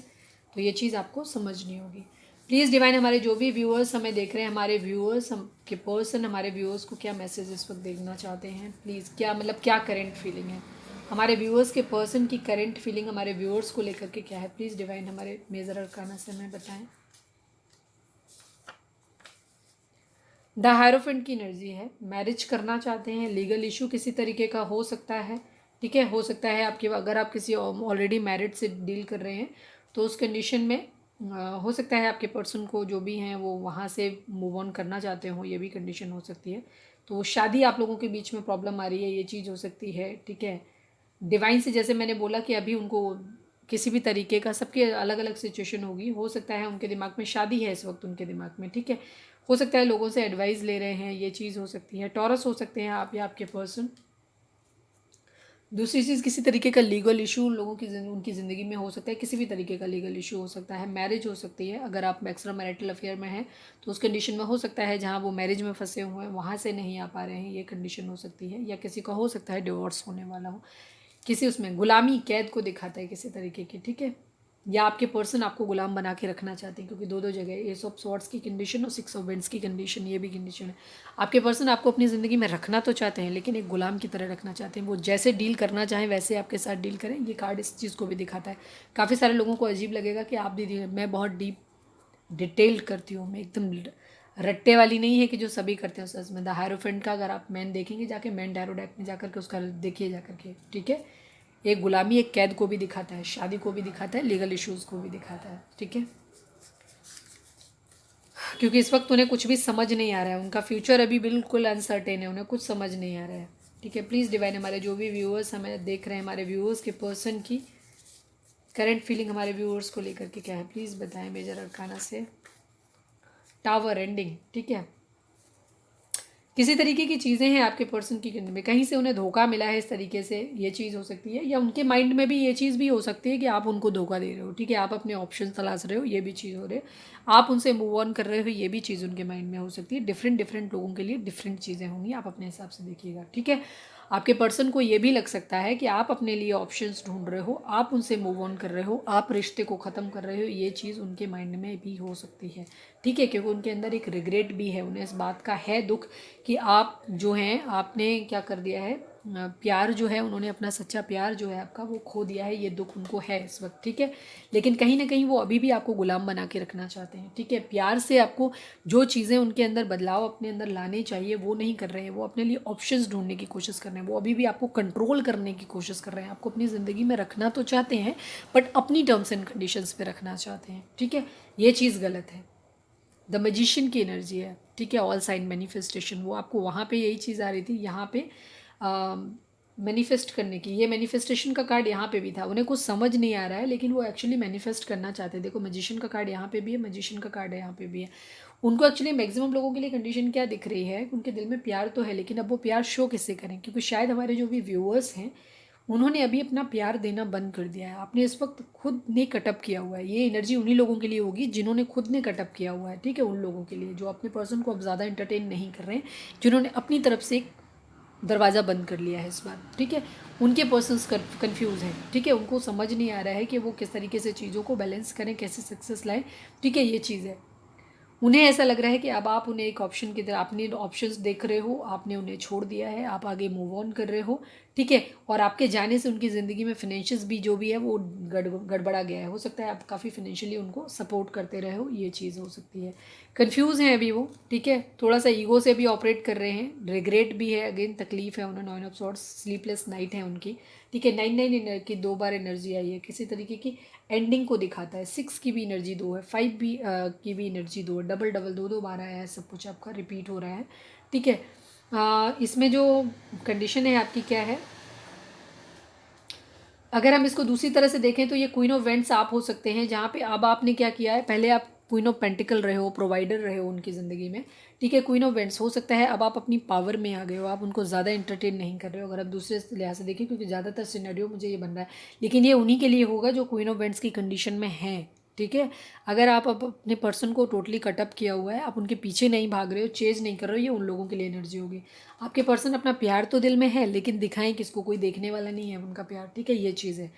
तो ये चीज़ आपको समझनी होगी। प्लीज़ डिवाइन, हमारे जो भी व्यूअर्स हमें देख रहे हैं, हमारे व्यूअर्स, हम के पर्सन हमारे व्यूअर्स को क्या मैसेज इस वक्त देखना चाहते हैं, प्लीज़, क्या मतलब क्या करेंट फीलिंग है हमारे व्यूअर्स के पर्सन की, करेंट फीलिंग हमारे व्यूअर्स को लेकर के क्या है, प्लीज़ डिवाइन हमारे मेजर अरकाना से हमें बताएं। द हायरोफेंट की एनर्जी है, मैरिज करना चाहते हैं, लीगल इशू किसी तरीके का हो सकता है, ठीक है। हो सकता है आपके, अगर आप किसी ऑलरेडी मैरिड से डील कर रहे हैं तो उस कंडीशन में हो सकता है आपके पर्सन को, जो भी हैं, वो वहाँ से मूव ऑन करना चाहते हो, ये भी कंडीशन हो सकती है। तो शादी आप लोगों के बीच में प्रॉब्लम आ रही है, ये चीज़ हो सकती है, ठीक है। डिवाइन से, जैसे मैंने बोला कि अभी उनको किसी भी तरीके का, सबके अलग अलग सिचुएशन होगी, हो सकता है उनके दिमाग में शादी है इस वक्त उनके दिमाग में, ठीक है। हो सकता है लोगों से एडवाइस ले रहे हैं, ये चीज़ हो सकती है। टॉरस हो सकते हैं आप या आपके पर्सन। दूसरी चीज़, किसी तरीके का लीगल इशू उन लोगों की उनकी ज़िंदगी में हो सकता है। किसी भी तरीके का लीगल इशू हो सकता है। मैरिज हो सकती है, अगर आप एक्स्ट्रा मैरिटल अफेयर में हैं तो उस कंडीशन में हो सकता है, जहाँ वो मैरिज में फंसे हुए हैं वहाँ से नहीं आ पा रहे हैं, ये कंडीशन हो सकती है। या किसी का हो सकता है डिवोर्स होने वाला हो, किसी उसमें गुलामी कैद को दिखाता है किसी तरीके की, ठीक है। या आपके पर्सन आपको गुलाम बना के रखना चाहते हैं, क्योंकि दो दो जगह एस ऑफ स्वॉर्ड्स की कंडीशन और सिक्स ऑफ वेंट्स की कंडीशन, ये भी कंडीशन है। आपके पर्सन आपको अपनी ज़िंदगी में रखना तो चाहते हैं, लेकिन एक गुलाम की तरह रखना चाहते हैं। वो जैसे डील करना चाहें वैसे आपके साथ डील करें। ये कार्ड इस चीज़ को भी दिखाता है। काफ़ी सारे लोगों को अजीब लगेगा कि आप दीदी, मैं बहुत डीप डिटेल्ड करती हूँ, मैं एकदम रट्टे वाली नहीं है कि जो सभी करते हैं। सच में द हायरोफेंट का अगर आप मैन देखेंगे जाके, मैन टैरो डेक में जाकर के उसका देखिए जाकर के, ठीक है। एक गुलामी, एक कैद को भी दिखाता है, शादी को भी दिखाता है, लीगल इश्यूज़ को भी दिखाता है, ठीक है। क्योंकि इस वक्त उन्हें कुछ भी समझ नहीं आ रहा है, उनका फ्यूचर अभी बिल्कुल अनसर्टेन है, उन्हें कुछ समझ नहीं आ रहा है, ठीक है। प्लीज़ डिवाइन, हमारे जो भी व्यूअर्स हमें देख रहे हैं, हमारे व्यूअर्स के पर्सन की करंट फीलिंग हमारे व्यूअर्स को लेकर के क्या है, प्लीज़ बताएं मेजर अरकाना से। टावर एंडिंग, ठीक है। किसी तरीके की चीज़ें हैं आपके पर्सन की में, कहीं से उन्हें धोखा मिला है, इस तरीके से ये चीज़ हो सकती है। या उनके माइंड में भी ये चीज़ भी हो सकती है कि आप उनको धोखा दे रहे हो, ठीक है। आप अपने ऑप्शन तलाश रहे हो, ये भी चीज़ हो रही है। आप उनसे मूव ऑन कर रहे हो, ये भी चीज़ उनके माइंड में हो सकती है। डिफरेंट डिफरेंट लोगों के लिए डिफरेंट चीज़ें होंगी, आप अपने हिसाब से देखिएगा, ठीक है। आपके पर्सन को ये भी लग सकता है कि आप अपने लिए ऑप्शंस ढूंढ रहे हो, आप उनसे मूव ऑन कर रहे हो, आप रिश्ते को ख़त्म कर रहे हो, ये चीज़ उनके माइंड में भी हो सकती है, ठीक है। क्योंकि उनके अंदर एक रिग्रेट भी है, उन्हें इस बात का है दुख कि आप जो हैं, आपने क्या कर दिया है, प्यार जो है, उन्होंने अपना सच्चा प्यार जो है आपका वो खो दिया है, ये दुख उनको है इस वक्त, ठीक है। लेकिन कहीं ना कहीं वो अभी भी आपको गुलाम बना के रखना चाहते हैं, ठीक है। प्यार से आपको जो चीज़ें उनके अंदर बदलाव अपने अंदर लाने चाहिए वो नहीं कर रहे हैं, वो अपने लिए ऑप्शंस ढूंढने की कोशिश कर रहे हैं, वो अभी भी आपको कंट्रोल करने की कोशिश कर रहे हैं। आपको अपनी ज़िंदगी में रखना तो चाहते हैं, बट अपनी टर्म्स एंड कंडीशंस पे रखना चाहते हैं, ठीक है। ये चीज़ गलत है। द मैजिशियन की एनर्जी है, ठीक है। ऑल साइन मैनिफेस्टेशन, वो आपको वहाँ पे यही चीज़ आ रही थी, यहाँ पे मैनिफेस्ट करने की। ये मैनिफेस्टेशन का कार्ड यहाँ पे भी था, उन्हें कुछ समझ नहीं आ रहा है, लेकिन वो एक्चुअली मैनिफेस्ट करना चाहते हैं। देखो मैजिशियन का कार्ड यहाँ पे भी है, मैजिशियन का कार्ड है यहाँ पे भी है। उनको एक्चुअली मैक्सिमम लोगों के लिए कंडीशन क्या दिख रही है, उनके दिल में प्यार तो है, लेकिन अब वो प्यार शो किससे करें, क्योंकि शायद हमारे जो भी व्यूअर्स हैं उन्होंने अभी अपना प्यार देना बंद कर दिया है। आपने इस वक्त खुद ने कटअप किया हुआ है। ये एनर्जी उन्हीं लोगों के लिए होगी जिन्होंने खुद ने कटअप किया हुआ है, ठीक है। उन लोगों के लिए जो अपने पर्सन को अब ज़्यादा इंटरटेन नहीं कर रहे हैं, जिन्होंने अपनी तरफ से एक दरवाज़ा बंद कर लिया है इस बार, ठीक है। उनके पर्सन्स कन्फ्यूज़ हैं, ठीक है। उनको समझ नहीं आ रहा है कि वो किस तरीके से चीज़ों को बैलेंस करें, कैसे सक्सेस लाएं, ठीक है। ये चीज़ है। उन्हें ऐसा लग रहा है कि अब आप उन्हें एक ऑप्शन की तरह, आपने ऑप्शंस देख रहे हो, आपने उन्हें छोड़ दिया है, आप आगे मूव ऑन कर रहे हो, ठीक है। और आपके जाने से उनकी ज़िंदगी में फाइनेंशियल्स भी जो भी है वो गड़बड़ा गया है। हो सकता है आप काफ़ी फाइनेंशियली उनको सपोर्ट करते रहे हो, ये चीज़ हो सकती है। कन्फ्यूज़ हैं अभी वो, ठीक है। थोड़ा सा ईगो से भी ऑपरेट कर रहे हैं, रिग्रेट भी है, अगेन तकलीफ है उन्हें, 9 ऑफ सॉर्ड्स, स्लीपलेस नाइट है उनकी, ठीक है। 9 की 2 बार एनर्जी आई है, किसी तरीके की एंडिंग को दिखाता है। 6 की भी एनर्जी 2 है, 5 भी की भी एनर्जी 2 है, डबल डबल 2 2 बार आया है, सब कुछ आपका रिपीट हो रहा है, ठीक है। इसमें जो कंडीशन है आपकी क्या है, अगर हम इसको दूसरी तरह से देखें तो ये क्वीन ऑफ वेंट्स आप हो सकते हैं, जहाँ पे अब आपने क्या किया है, पहले आप क्वीन ऑफ पेंटिकल रहे हो, प्रोवाइडर रहे हो उनकी ज़िंदगी में, ठीक है। क्वीन ऑफ वेंट्स हो सकता है अब आप अपनी पावर में आ गए हो, आप उनको ज़्यादा इंटरटेन नहीं कर रहे हो, अगर आप दूसरे लिहाज से देखें, क्योंकि ज़्यादातर सिनेरियो मुझे ये बन रहा है। लेकिन ये उन्हीं के लिए होगा जो क्वीन ऑफ वेंट्स की कंडीशन में हैं, ठीक है। अगर आप अब अपने पर्सन को टोटली कटअप किया हुआ है, आप उनके पीछे नहीं भाग रहे हो, चेज नहीं कर रहे हो, ये उन लोगों के लिए एनर्जी होगी। आपके पर्सन अपना प्यार तो दिल में है, लेकिन दिखाएं किसको, कोई देखने वाला नहीं है उनका प्यार, ठीक है। ये चीज़ है,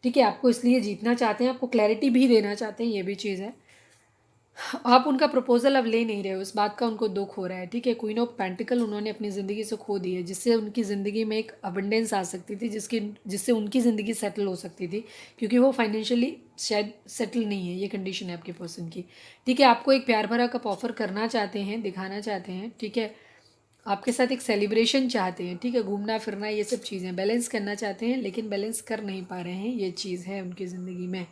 ठीक है। आपको इसलिए जीतना चाहते हैं, आपको क्लैरिटी भी देना चाहते हैं, ये भी चीज़ है। आप उनका प्रपोजल अब ले नहीं रहे हो, इस बात का उनको दुख हो रहा है, ठीक है। क्वीन ऑफ पेंटिकल उन्होंने अपनी ज़िंदगी से खो दी है, जिससे उनकी ज़िंदगी में एक अबंडेंस आ सकती थी, जिससे उनकी ज़िंदगी सेटल हो सकती थी, क्योंकि वो फाइनेंशियली शायद सेटल नहीं है, ये कंडीशन है आपके पर्सन की, ठीक है। आपको एक प्यार भरा कप ऑफर करना चाहते हैं, दिखाना चाहते हैं, ठीक है। आपके साथ एक सेलिब्रेशन चाहते हैं, ठीक है। घूमना फिरना ये सब चीज़ें बैलेंस करना चाहते हैं, लेकिन बैलेंस कर नहीं पा रहे हैं, ये चीज़ है उनकी ज़िंदगी में।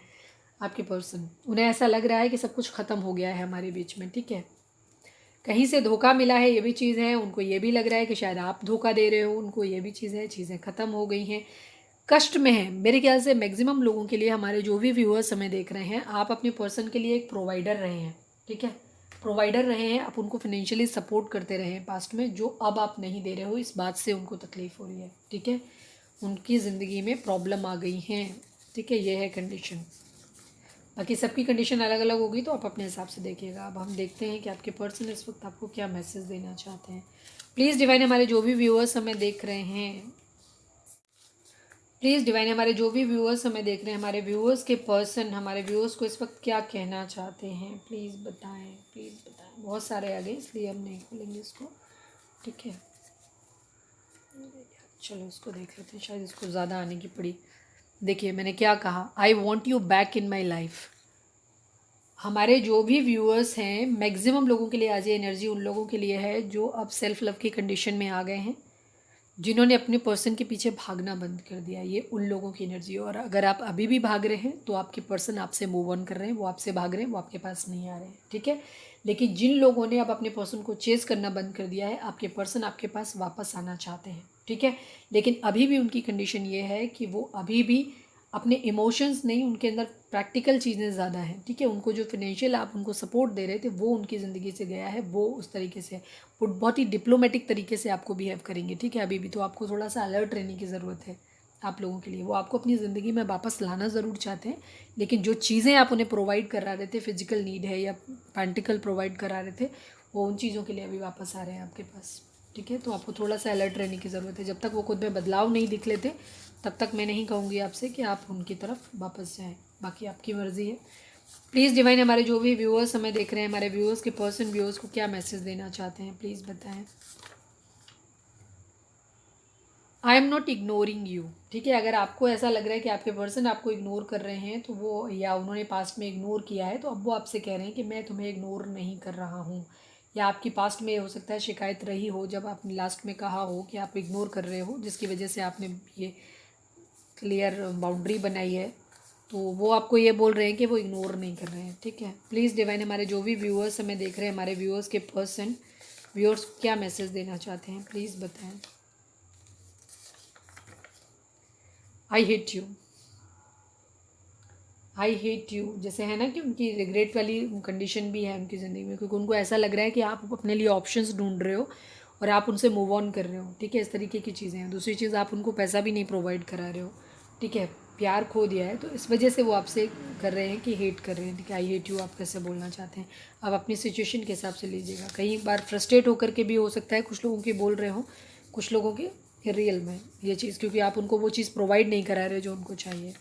आपके पर्सन, उन्हें ऐसा लग रहा है कि सब कुछ ख़त्म हो गया है हमारे बीच में, ठीक है। कहीं से धोखा मिला है, ये भी चीज़ है। उनको ये भी लग रहा है कि शायद आप धोखा दे रहे हो उनको, ये भी चीज़ है। चीज़ें ख़त्म हो गई हैं, कष्ट में है। मेरे ख्याल से मैक्सिमम लोगों के लिए, हमारे जो भी व्यूअर्स हमें देख रहे हैं, आप अपने पर्सन के लिए एक प्रोवाइडर रहे हैं, ठीक है। प्रोवाइडर रहे हैं, आप उनको फाइनेंशियली सपोर्ट करते रहे हैं पास्ट में, जो अब आप नहीं दे रहे हो, इस बात से उनको तकलीफ़ हो रही है, ठीक है। उनकी ज़िंदगी में प्रॉब्लम आ गई हैं, ठीक है, ये है कंडीशन। बाकी सबकी कंडीशन अलग अलग होगी तो आप अपने हिसाब से देखिएगा। अब हम देखते हैं कि आपके पर्सन इस वक्त आपको क्या मैसेज देना चाहते हैं। प्लीज़ डिवाइन हमारे जो भी व्यूअर्स हमें देख रहे हैं, प्लीज़ डिवाइन हमारे जो भी व्यूअर्स हमें देख रहे हैं, हमारे व्यूअर्स के पर्सन हमारे व्यूअर्स को इस वक्त क्या कहना चाहते हैं, प्लीज़ बताएं, प्लीज़ बताएं। बहुत सारे आ गए इसलिए हम नहीं खोलेंगे इसको, ठीक है। चलो इसको देख लेते हैं, शायद इसको ज़्यादा आने की पड़ी। देखिए मैंने क्या कहा, I want you back in my life. हमारे जो भी व्यूअर्स हैं, मैक्सिमम लोगों के लिए आज ये एनर्जी उन लोगों के लिए है जो अब सेल्फ लव की कंडीशन में आ गए हैं, जिन्होंने अपने पर्सन के पीछे भागना बंद कर दिया। ये उन लोगों की एनर्जी है। और अगर आप अभी भी भाग रहे हैं तो आपके पर्सन आपसे मूव ऑन कर रहे हैं, वो आपसे भाग रहे हैं, वो आपके पास नहीं आ रहे हैं, ठीक है। लेकिन जिन लोगों ने अब अपने पर्सन को चेस करना बंद कर दिया है, आपके पर्सन आपके पास वापस आना चाहते हैं, ठीक है। लेकिन अभी भी उनकी कंडीशन ये है कि वो अभी भी अपने इमोशंस नहीं, उनके अंदर प्रैक्टिकल चीज़ें ज़्यादा हैं, ठीक है। उनको जो फिनेंशियल आप उनको सपोर्ट दे रहे थे वो उनकी ज़िंदगी से गया है, वो उस तरीके से वो बहुत ही डिप्लोमेटिक तरीके से आपको बिहेव करेंगे, ठीक है। अभी भी तो आपको थोड़ा सा अलर्ट रहने की ज़रूरत है आप लोगों के लिए। वो आपको अपनी ज़िंदगी में वापस लाना ज़रूर चाहते हैं, लेकिन जो चीज़ें आप उन्हें प्रोवाइड करा रहे थे, फिजिकल नीड है या प्रैक्टिकल प्रोवाइड करा रहे थे, वो उन चीज़ों के लिए अभी वापस आ रहे हैं आपके पास, ठीक है। तो आपको थोड़ा सा अलर्ट रहने की ज़रूरत है। जब तक वो खुद में बदलाव नहीं दिख लेते तब तक मैं नहीं कहूँगी आपसे कि आप उनकी तरफ वापस जाएं। बाकी आपकी मर्ज़ी है। प्लीज़ डिवाइन हमारे जो भी व्यूअर्स हमें देख रहे हैं, हमारे व्यूअर्स के पर्सन व्यूअर्स को क्या मैसेज देना चाहते हैं, प्लीज़ बताएं। I am not ignoring you, ठीक है। अगर आपको ऐसा लग रहा है कि आपके पर्सन आपको इग्नोर कर रहे हैं तो वो, या उन्होंने पास्ट में इग्नोर किया है, तो अब वो आपसे कह रहे हैं कि मैं तुम्हें इग्नोर नहीं कर रहा हूँ। या आपकी पास्ट में हो सकता है शिकायत रही हो, जब आपने लास्ट में कहा हो कि आप इग्नोर कर रहे हो, जिसकी वजह से आपने ये क्लियर बाउंड्री बनाई है, तो वो आपको ये बोल रहे हैं कि वो इग्नोर नहीं कर रहे हैं, ठीक है। प्लीज़ डिवाइन हमारे जो भी व्यूअर्स हमें देख रहे हैं, हमारे व्यूअर्स के पर्सन व्यूअर्स क्या मैसेज देना चाहते हैं, प्लीज़ बताएं। I hate you, I hate you, जैसे है ना कि उनकी रिग्रेट वाली कंडीशन भी है उनकी ज़िंदगी में, क्योंकि उनको ऐसा लग रहा है कि आप अपने लिए ऑप्शंस ढूंढ रहे हो और आप उनसे मूव ऑन कर रहे हो, ठीक है। इस तरीके की चीज़ें हैं। दूसरी चीज़, आप उनको पैसा भी नहीं प्रोवाइड करा रहे हो, ठीक है। प्यार खो दिया है, तो इस वजह से वो आपसे कर रहे हैं कि हेट कर रहे हैं, ठीक है। आई हेट यू आप कैसे बोलना चाहते हैं, आप अपनी सिचुएशन के हिसाब से लीजिएगा। कई बार फ्रस्ट्रेट होकर के भी हो सकता है कुछ लोगों की बोल रहे हो, कुछ लोगों की रियल में ये चीज़, क्योंकि आप उनको वो चीज़ प्रोवाइड नहीं करा रहे जो उनको चाहिए।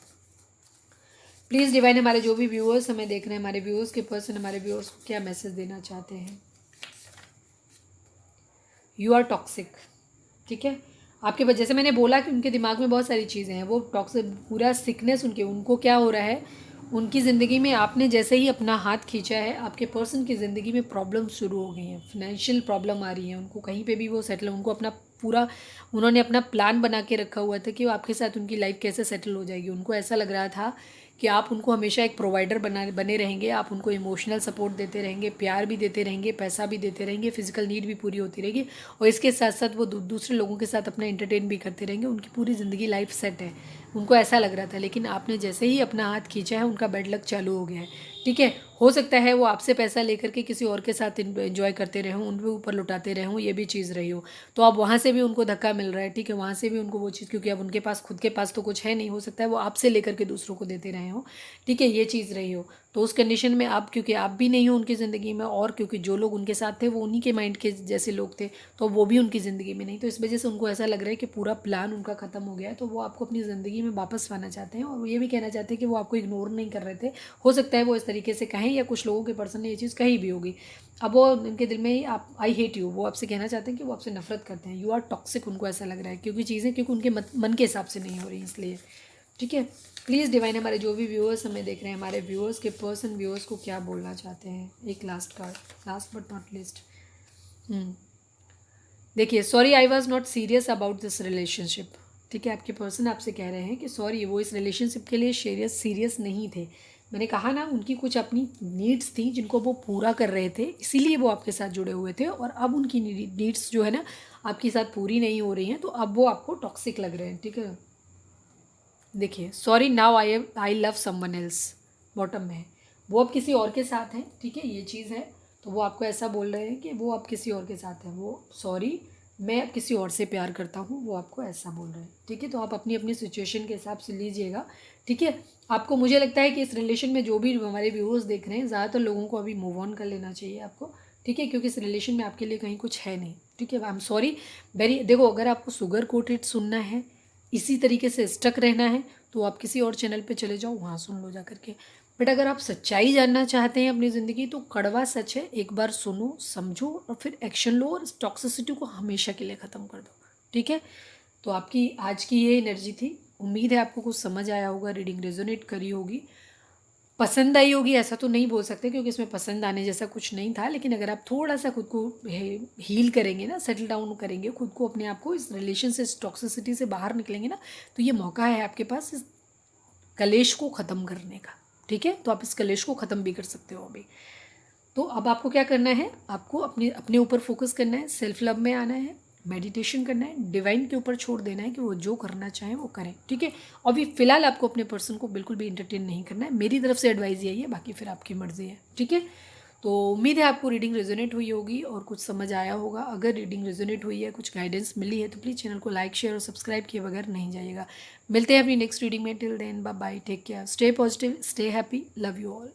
प्लीज़ डिवाइन हमारे जो भी व्यूअर्स हमें देख रहे हैं, हमारे व्यूअर्स के पर्सन हमारे व्यूअर्स को क्या मैसेज देना चाहते हैं। यू आर टॉक्सिक, ठीक है। आपके वजह, जैसे मैंने बोला कि उनके दिमाग में बहुत सारी चीज़ें हैं, वो टॉक्सिक पूरा सिकनेस उनको क्या हो रहा है, उनकी ज़िंदगी में आपने जैसे ही अपना हाथ खींचा है, आपके पर्सन की ज़िंदगी में प्रॉब्लम शुरू हो गई हैं, फाइनेंशियल प्रॉब्लम आ रही है उनको। कहीं पे भी वो सेटल, उनको अपना पूरा, उन्होंने अपना प्लान बना के रखा हुआ था कि वो आपके साथ उनकी लाइफ कैसे सेटल हो जाएगी। उनको ऐसा लग रहा था कि आप उनको हमेशा एक प्रोवाइडर बने रहेंगे, आप उनको इमोशनल सपोर्ट देते रहेंगे, प्यार भी देते रहेंगे, पैसा भी देते रहेंगे, फिजिकल नीड भी पूरी होती रहेगी, और इसके साथ साथ वो दूसरे लोगों के साथ अपना एंटरटेन भी करते रहेंगे। उनकी पूरी ज़िंदगी लाइफ सेट है, उनको ऐसा लग रहा था। लेकिन आपने जैसे ही अपना हाथ खींचा है, उनका बैड लक चालू हो गया है, ठीक है। हो सकता है वो आपसे पैसा लेकर के किसी और के साथ एंजॉय करते रहे हों, उनके ऊपर लुटाते रहे हों, ये भी चीज़ रही हो। तो अब वहाँ से भी उनको धक्का मिल रहा है, ठीक है। वहाँ से भी उनको वो चीज़, क्योंकि अब उनके पास खुद के पास तो कुछ है नहीं, हो सकता है वो आपसे लेकर के दूसरों को देते रहे हों, ठीक है, ये चीज़ रही हो। तो उस कंडीशन में आप, क्योंकि आप भी नहीं हो उनकी ज़िंदगी में, और क्योंकि जो लोग उनके साथ थे वो उन्हीं के माइंड के जैसे लोग थे, तो वो भी उनकी ज़िंदगी में नहीं, तो इस वजह से उनको ऐसा लग रहा है कि पूरा प्लान उनका ख़त्म हो गया है। तो वो आपको अपनी ज़िंदगी में वापस पाना चाहते हैं, और वो ये भी कहना चाहते हैं कि वो आपको इग्नोर नहीं कर रहे थे। हो सकता है वो इस तरीके से कहें, या कुछ लोगों के पर्सन ने ये चीज़ कही भी होगी। अब वो उनके दिल में ही आप आई हेट यू, वो आपसे कहना चाहते हैं कि वो आपसे नफरत करते हैं। यू आर टॉक्सिक, उनको ऐसा लग रहा है, क्योंकि चीज़ें क्योंकि उनके मन के हिसाब से नहीं हो रही, इसलिए, ठीक है। प्लीज़ डिवाइन हमारे जो भी व्यूअर्स हमें देख रहे हैं, हमारे व्यूअर्स के पर्सन व्यूअर्स को क्या बोलना चाहते हैं। एक last card, last but not least. देखिए, sorry I was not serious about this relationship, ठीक है। आपके पर्सन आपसे कह रहे हैं कि सॉरी, वो इस रिलेशनशिप के लिए सीरियस नहीं थे। मैंने कहा ना, उनकी कुछ अपनी नीड्स थी जिनको वो पूरा कर रहे थे, इसीलिए वो आपके साथ जुड़े हुए थे, और अब उनकी नीड्स जो है ना आपके साथ पूरी नहीं हो रही हैं, तो अब वो आपको टॉक्सिक लग रहे हैं, ठीक है। देखिए, sorry now I love someone else, bottom में है, वो अब किसी और के साथ हैं, ठीक है, ये चीज़ है। तो वो आपको ऐसा बोल रहे हैं कि वो अब किसी और के साथ हैं। वो सॉरी मैं अब किसी और से प्यार करता हूँ, वो आपको ऐसा बोल रहे हैं। ठीक है, तो आप अपनी अपनी सिचुएशन के हिसाब से लीजिएगा। ठीक है, आपको, मुझे लगता है कि इस रिलेशन में जो भी हमारे व्यूअर्स देख रहे हैं, ज़्यादातर लोगों को अभी मूव ऑन कर लेना चाहिए आपको। ठीक है, क्योंकि इस रिलेशन में आपके लिए कहीं कुछ है नहीं। ठीक है, आई एम सॉरी वेरी। देखो, अगर आपको शुगर कोटेड सुनना है, इसी तरीके से स्टक रहना है, तो आप किसी और चैनल पे चले जाओ, वहाँ सुन लो जा करके। बट अगर आप सच्चाई जानना चाहते हैं अपनी ज़िंदगी, तो कड़वा सच है, एक बार सुनो, समझो और फिर एक्शन लो और इस टॉक्सिसिटी को हमेशा के लिए ख़त्म कर दो। ठीक है, तो आपकी आज की ये एनर्जी थी। उम्मीद है आपको कुछ समझ आया होगा, रीडिंग रेजोनेट करी होगी, पसंद आई होगी, ऐसा तो नहीं बोल सकते क्योंकि इसमें पसंद आने जैसा कुछ नहीं था। लेकिन अगर आप थोड़ा सा खुद को हील करेंगे ना, सेटल डाउन करेंगे खुद को, अपने आप को इस रिलेशन से, इस टॉक्सिसिटी से बाहर निकलेंगे ना, तो ये मौका है आपके पास इस कलेश को ख़त्म करने का। ठीक है, तो आप इस कलेश को ख़त्म भी कर सकते हो अभी। तो अब आपको क्या करना है, आपको अपने अपने ऊपर फोकस करना है, सेल्फ लव में आना है, मेडिटेशन करना है, डिवाइन के ऊपर छोड़ देना है कि वो जो करना चाहें वो करें। ठीक है, अभी फ़िलहाल आपको अपने पर्सन को बिल्कुल भी इंटरटेन नहीं करना है। मेरी तरफ से एडवाइस यही है, बाकी फिर आपकी मर्ज़ी है। ठीक है, तो उम्मीद है आपको रीडिंग रेजोनेट हुई होगी और कुछ समझ आया होगा। अगर रीडिंग रेजोनेट हुई है, कुछ गाइडेंस मिली है, तो प्लीज़ चैनल को लाइक, शेयर और सब्सक्राइब किए बगैर नहीं जाइएगा। मिलते हैं अपनी नेक्स्ट रीडिंग में। Till then bye bye, take care, stay positive, stay happy, love you all.